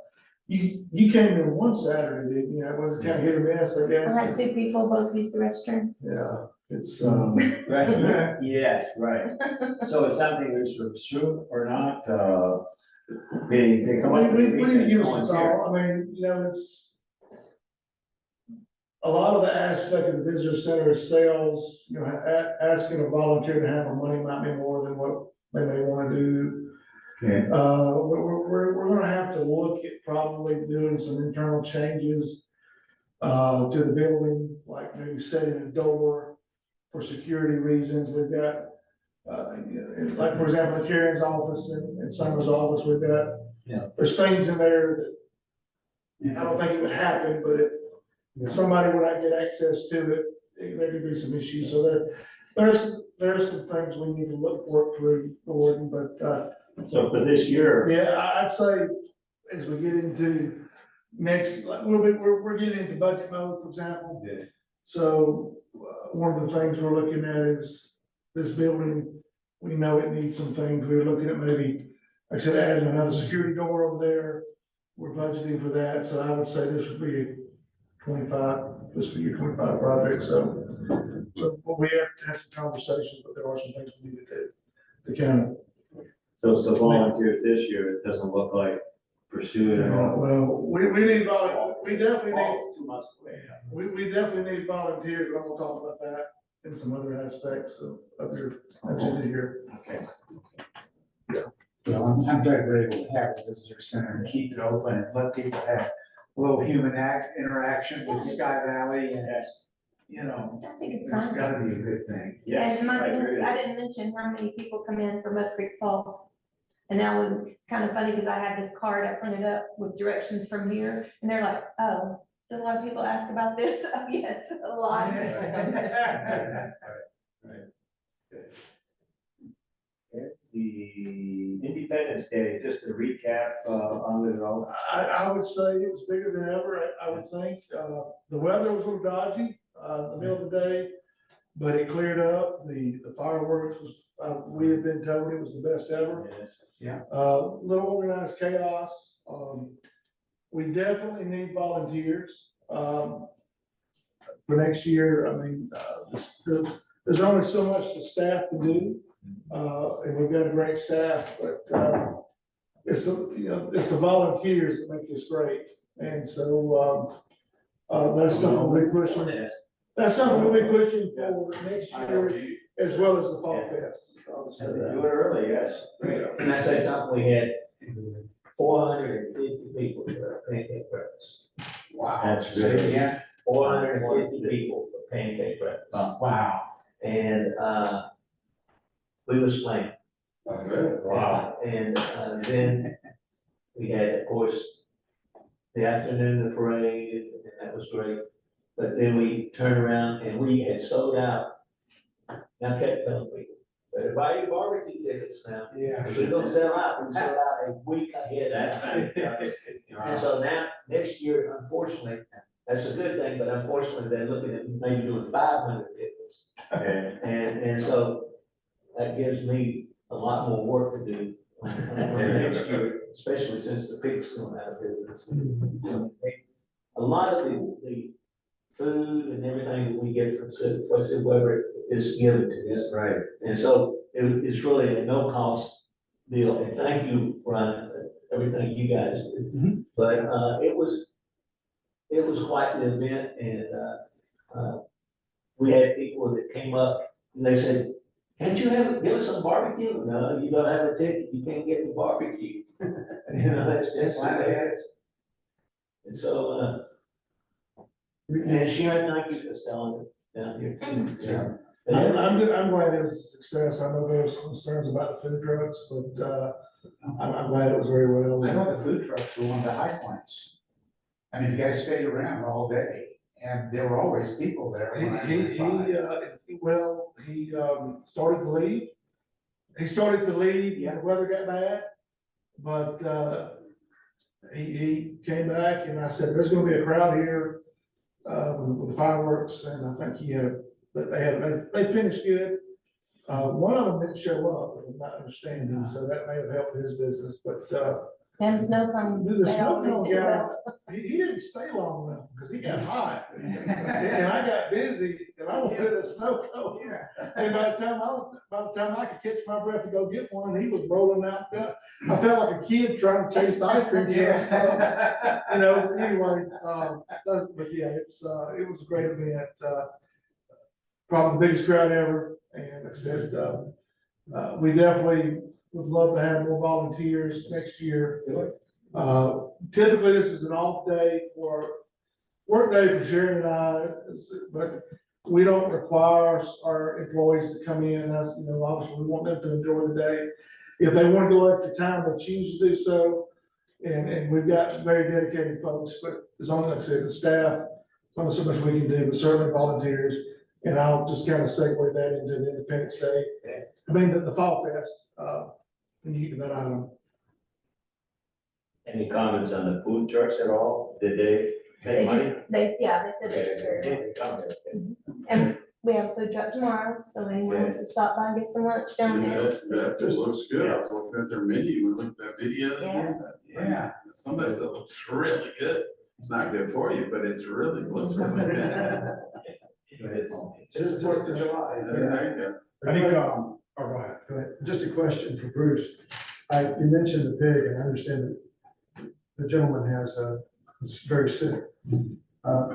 you came in one Saturday, didn't you? It was kind of hit or miss, I I guess. had two people both use the restroom. Yeah, it's, Right, yes, right. So it's something that's pursued or not, they come up. we with need to give us a volunteer. call. I mean, it's a lot of the aspect of the visitor center is sales, asking a volunteer to handle money might be more than what they may want to do. Okay. We're gonna have to look at probably doing some internal changes to the building, like maybe setting a door for security reasons. We've got, like, for example, in Karen's office and Summer's office, we've got, there's things in there that I don't think it would happen, but if somebody would not get access to it, there could be some issues. So there's some things we need to work through, Gordon, but, So for this year, I'd say as we get into next, like, we're getting into budget mode, for example. Yeah. So, one of the things we're looking at is this building, we know it needs some things. We're looking at maybe, like I said, adding another security door over there. We're budgeting for that, so I would say this would be a 25, fiscal year 25 project, so we have to have some conversations, but there are some things we need to do to kind of. so volunteers this year, it doesn't look like pursuing it all. Well, we need, we definitely need, Oh, it's 2 months away. we definitely need volunteers, but we'll talk about that in some other aspects of your agenda here. Okay. Well, I'm glad we're able to have a visitor center and keep it open and let people have a little human interaction with Sky Valley and, Yes, I think it's it's nice. gotta be a good thing. yes. And my I agree goodness, with I you. didn't mention how many people come in from Mud Creek Falls. And now it's kind of funny because I had this card I printed up with directions from here, and they're like, oh, do a lot of people ask about this? Oh, yes, a lot. The Independence Day, just a recap, on it all. I would say it was bigger than ever, I would think. The weather was a little dodgy, the middle of the day, but it cleared up. The fireworks was, we had been told it was the best ever. Yes. Little organized chaos. We definitely need volunteers. For next year, I mean, there's only so much the staff can do. And we've got a great staff, but, it's the volunteers that make this great. And so, that's something we're pushing. That's something we'll be pushing for next year. as well as the Fall Fest. I'll just say Do that. it early, yes. Can I say something? We had 450 people for pancake breakfast. Wow. That's Say it good. again. 450 people for pancake breakfast. Wow. And, we was playing. Okay. Wow. And then we had, of course, the afternoon, the parade, and that was great. But then we turned around and we had sold out. And I kept telling people, better buy your barbecue tickets now. Yeah. We're gonna sell out, we sell out a week ahead. That's fantastic. And so now, next year, unfortunately, that's a good thing, but unfortunately, they're looking at maybe doing 500 tickets. Okay. And so that gives me a lot more work to do next year, especially since the pig's going out of business. A lot of the food and everything that we get from City Weber is given to us. Right. And so it's really a no cost deal. And thank you, Ron, for everything you guys do. But it was quite the event, and we had people that came up and they said, can't you give us some barbecue? No, you gotta have a ticket, you can't get the barbecue. You know, that's the way it is. And so, and Sharon, thank you for selling it down here. too. I'm glad it was a success. I know there was concerns about the food trucks, but, I'm glad it was very well. I know the food trucks were one of the high points. I mean, you guys stayed around all day, and there were always people there. when I went by. He started to leave. He started to leave when the weather got bad, but, he came back and I said, there's gonna be a crowd here, with the fireworks, and I think they finished good. One of them didn't show up, if I'm not understanding, so that may have helped his business, but, And snow cones. the they snow always cone do guy, well. he didn't stay long enough, because he got hot. And I got busy, and I wanted a snow cone. And by the time I could catch my breath to go get one, he was rolling out. I felt like a kid trying to chase the ice cream truck. You know, anyway, but yeah, it was a great event. Probably the biggest crowd ever, and like I said, we definitely would love to have more volunteers next year. Typically, this is an off day work day for Sharon and I, but we don't require our employees to come in. That's, obviously, we want them to enjoy the day. If they want to go extra time, they choose to do so. And we've got very dedicated folks, but as long as, like I said, the staff, there's only so much we can do, but certainly volunteers. And I'll just kind of segue that into the Independence Day. I mean, the Fall Fest, when you get that item. Any comments on the food trucks at all? Did they They make money? just, they said they did very well. They come, okay. And we have a food truck tomorrow, so anyone wants to stop by and get some lunch down there. That just looks good. I was looking at their menu, we looked at that video. Yeah. Some of that stuff looks really good. It's not good for you, but it's really, looks really good. Just the 4th of July. There you go. I think, all right, go ahead. Just a question for Bruce. You mentioned the pig, and I understand that the gentleman is very sick. Have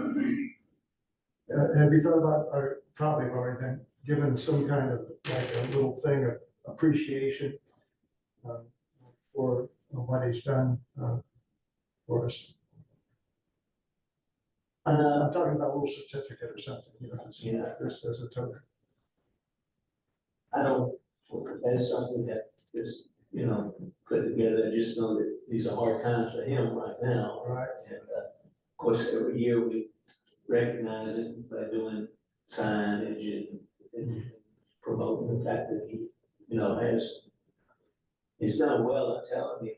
you thought about, or probably already given some kind of, like a little thing of appreciation for what he's done for us? I'm talking about a little certificate or something, just as a token. I don't, that is something that is, put together. I just know that these are hard times for him right now. Right. And, of course, every year we recognize it by doing signage and promoting the fact that he, he's done well. I'm telling you.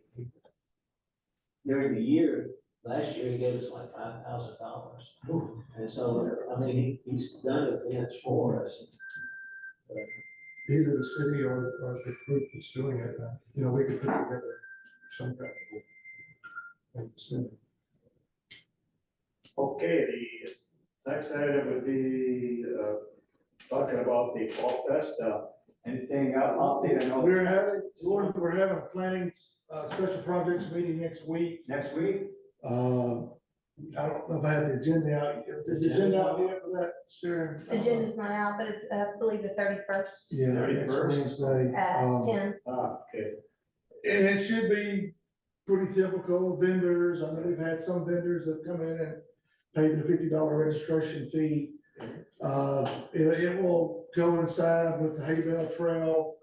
During the year, last year, he gave us like $5,000. And so, I mean, he's done events for us. Either the city or the group that's doing it, we could put together some kind of thing. Okay, the next item would be, talking about the Fall Fest, anything update? I know We're having a planning, special projects meeting next week. next week. I don't know if I have the agenda out, is the agenda out yet for that, Sharon? Agenda's not out, but it's, I believe, the 31st Yeah, next 31st. Wednesday. at 10. Okay. And it should be pretty typical vendors. I know we've had some vendors that come in and pay the $50 registration fee. It will coincide with the Hay Bale Trail.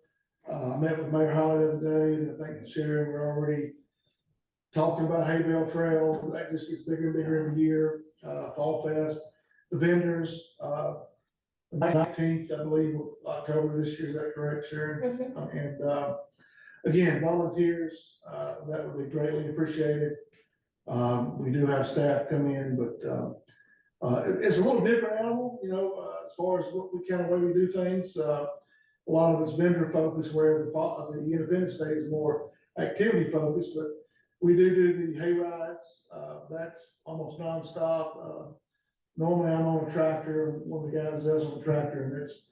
I met with Mayor Holly the other day, and I think Sharon, we're already talking about Hay Bale Trail. That just gets bigger and bigger every year. Fall Fest, the vendors, the 19th, I believe, of October this year. Is that correct, Sharon? Mhm. And, again, volunteers, that would be greatly appreciated. We do have staff come in, but, it's a little different animal, you know, as far as what we kind of way we do things. A lot of it's vendor focused, where the Independence Day is more activity focused, but we do the hay rides. That's almost nonstop. Normally I'm on a tractor, one of the guys does on the tractor, and it's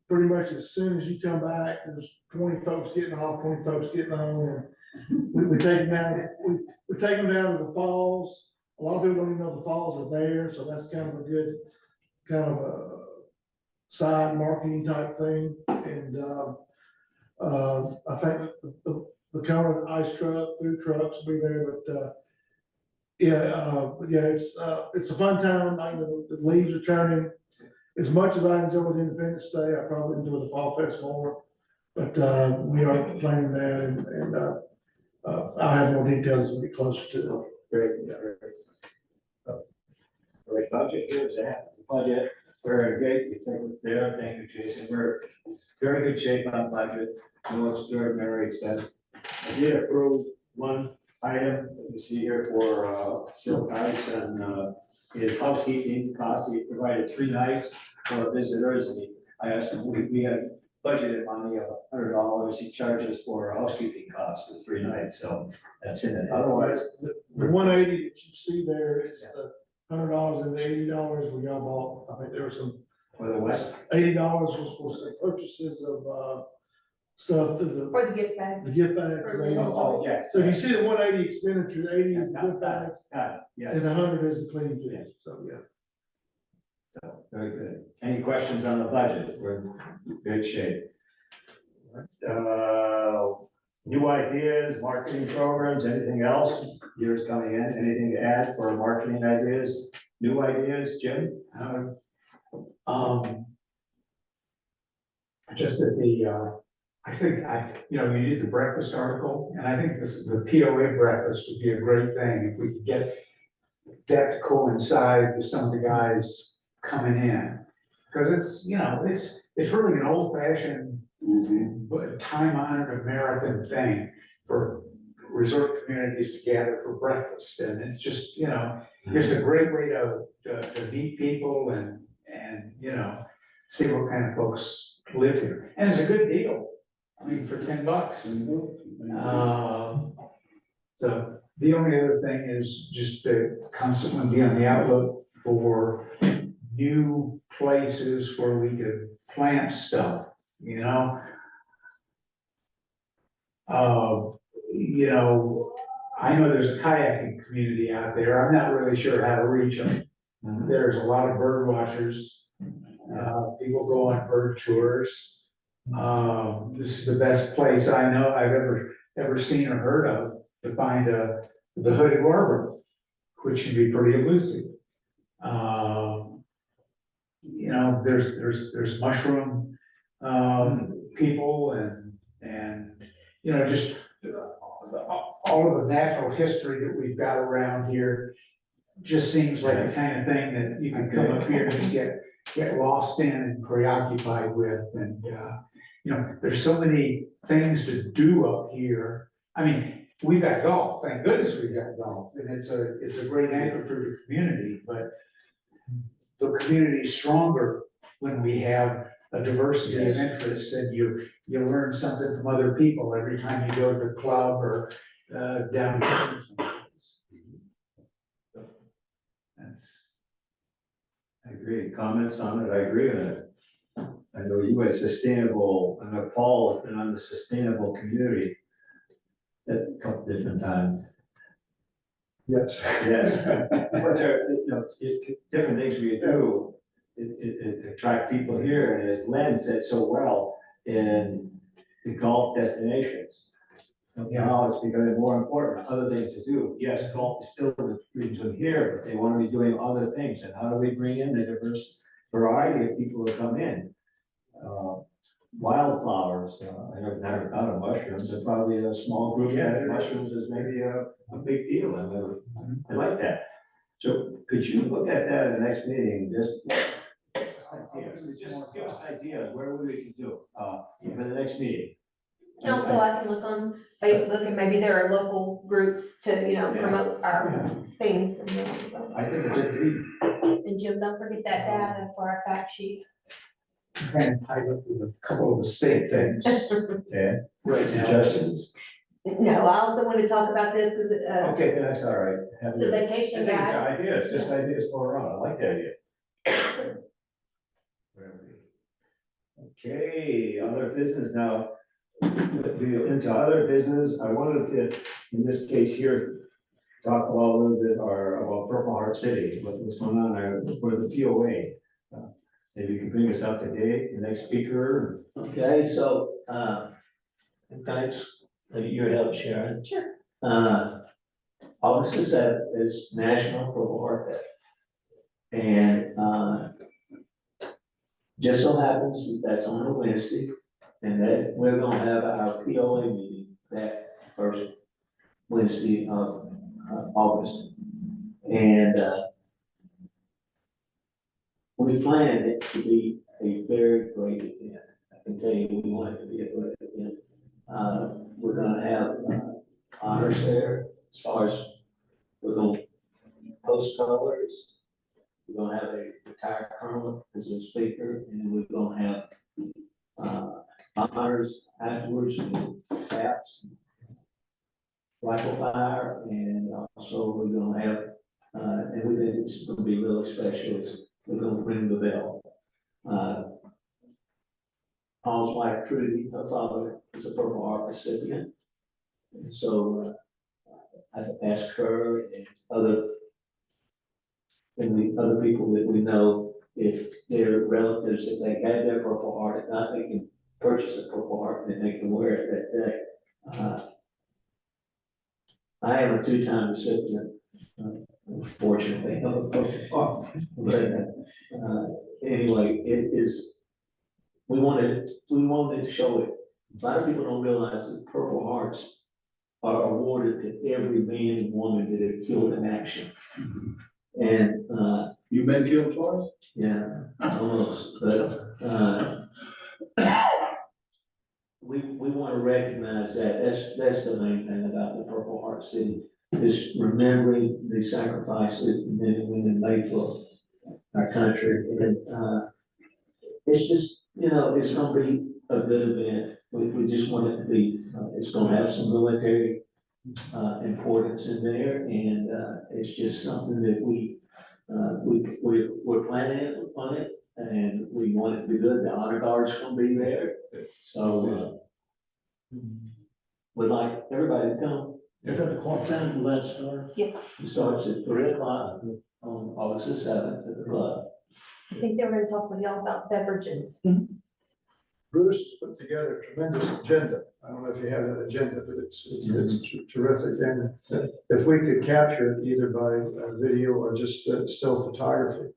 pretty much as soon as you come back, there's 20 folks getting off, 20 folks getting on, and we take them down, we take them down to the falls. A lot of people don't even know the falls are there, so that's kind of a good, kind of a side marketing type thing. And, I think the Conan ice truck, food trucks will be there, but, yeah, it's a fun time. I know the leaves are turning. As much as I enjoy the Independence Day, I probably enjoy the Fall Fest more. But, we are planning that, and I'll have more details as we get closer to it. Great, yeah, great. All right, budget, here's that, budget, very good, we think it's there, thank you, Jason, we're very good shape on budget, no extraordinary expense. I did approve one item that you see here for, Silk Ice, and, his housekeeping costs, he provided 3 nights for visitors, and I asked him, we had budgeted money of $100, he charges for housekeeping costs for 3 nights, so that's in it, otherwise. The 180 that you see there is the $100 and the $80 we got bought. I think there were some, For the West, $80 was for some purchases of, stuff to For the gift the bags. gift bags. For the- oh, yeah. So if you see the 180 expenditure, 80 is the gift bags, Got it, yes. and 100 is the cleaning fees, so, yeah. So, very good. Any questions on the budget? We're in good shape. New ideas, marketing programs, anything else? Years coming in, anything to add for marketing ideas? New ideas, Jim? Just that I think you did the breakfast article, and I think the POA breakfast would be a great thing if we could get that to coincide with some of the guys coming in. Because it's really an old fashioned, but time honored American thing for resort communities to gather for breakfast. And it's just, it's a great way to meet people and see what kind of folks live here. And it's a good deal. I mean, for $10. So the only other thing is just to constantly be on the outlook for new places where we could plant stuff, I know there's a kayaking community out there. I'm not really sure how to reach them. There's a lot of bird watchers. People go on bird tours. This is the best place I know I've ever seen or heard of to find the hooded warbler, which can be pretty elusive. There's mushroom people and just all of the natural history that we've got around here just seems like the kind of thing that you can come up here and just get lost in and preoccupied with. And, there's so many things to do up here. I mean, we've got golf, thank goodness we've got golf, and it's a great anchor for the community, but the community's stronger when we have a diversity of interests, and you learn something from other people every time you go to the club or down. I agree. Comments on it? I agree with it. I know you had sustainable, I know Paul has been on the sustainable community at a couple different times. Yes. Yes. But there, you know, different things we do, it attract people here, and as Len said so well, in the golf destinations. Now it's becoming more important, other things to do. Yes, golf is still the region here, but they want to be doing other things, and how do we bring in the diverse variety of people who come in? Wildflowers, I never thought of mushrooms, and probably a small group that mushrooms is maybe a big deal, and I like that. So could you look at that at the next meeting, just give us an idea of where we can do, for the next meeting? And also, I can look on Facebook and maybe there are local groups to, you know, promote our things and, so. I think it's a good. And Jim, don't forget that data for our fact sheet. And tied up with a couple of the state things. Yeah, Right now. suggestions? No, I also want to talk about this, because, Okay, then that's all right. Have the your- vacation I think it's guide, ideas, just ideas for around, I like that idea. Okay, other business now. Into other business, I wanted to, in this case here, talk about a little bit about Purple Heart City, what's going on there for the POA. Maybe you can bring us up to date, the next speaker. Okay, so, thanks for your help, Sharon. Sure. August the 7th is National Purple Heart Day. And, just so happens that that's on a Wednesday, and that we're gonna have our POA meeting that first Wednesday of August. And, we planned it to be a very great event. I can tell you, we want it to be a great event. We're gonna have honors there, as far as we're gonna post colors. We're gonna have a retired colonel as a speaker, and we're gonna have honors afterwards, and caps, rifle fire, and also we're gonna have, and we think it's gonna be really special, is we're gonna ring the bell. Paul's wife Trudy, her father is a Purple Heart recipient. And so I've asked her and the other people that we know, if their relatives, if they had their Purple Heart, if not, they can purchase a Purple Heart and they can wear it that day. I am a two-time recipient, fortunately, of a Purple Heart. But anyway, it is, we wanted to show it. A lot of people don't realize that Purple Hearts are awarded to every man and woman that are killed in action. And, You've been killed twice? yeah, almost, but, we want to recognize that, that's the main thing about the Purple Heart City, is remembering the sacrifices men and women made for our country, and, it's just, you know, it's gonna be a good event, we just want it to be, it's gonna have some military, importance in there, and, it's just something that we're planning on it, and we want it to be good. The honor guard's gonna be there, so we'd like everybody to come. Is that the clock time will that start? Yes, It starts at 3 o'clock on August the 7th at the club. I think they were gonna talk with y'all about beverages. Bruce put together a tremendous agenda. I don't know if you have that agenda, but it's terrific. And if we could capture it either by video or just still photography,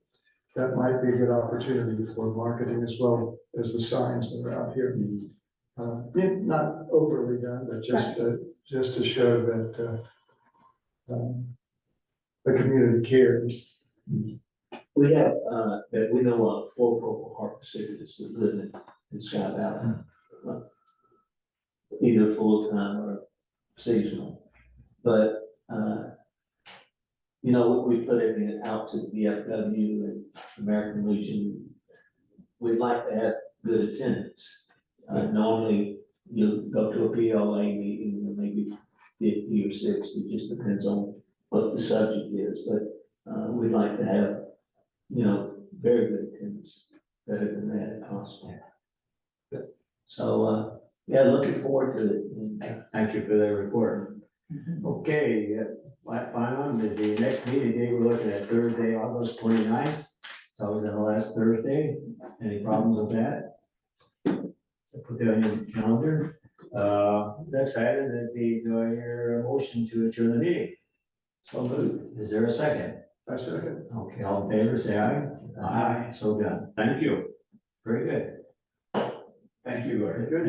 that might be a good opportunity for marketing as well as the signs that are out here. Not overly done, but just to show that the community cares. We have, that we know of 4 Purple Heart recipients that live in Sky Valley. Either full-time or seasonal, but, you know, we put it out to the VFW and American Legion. We'd like to have good attendance. Normally, you go to a PLA meeting, and maybe 50 or 60, just depends on what the subject is, but, we'd like to have, you know, very good attendance, better than that if possible. So, yeah, looking forward to it. Thank you for that report. Okay, final, is the next meeting day, we're looking at Thursday, August 29th. It's always on the last Thursday. Any problems with that? So put that on your calendar. Next item is the, do I hear a motion to adjourn the meeting? So moved. Is there a second? I second. Okay, all in favor, say aye. Aye. So done. Thank you. Very good. Thank you, Larry. Good.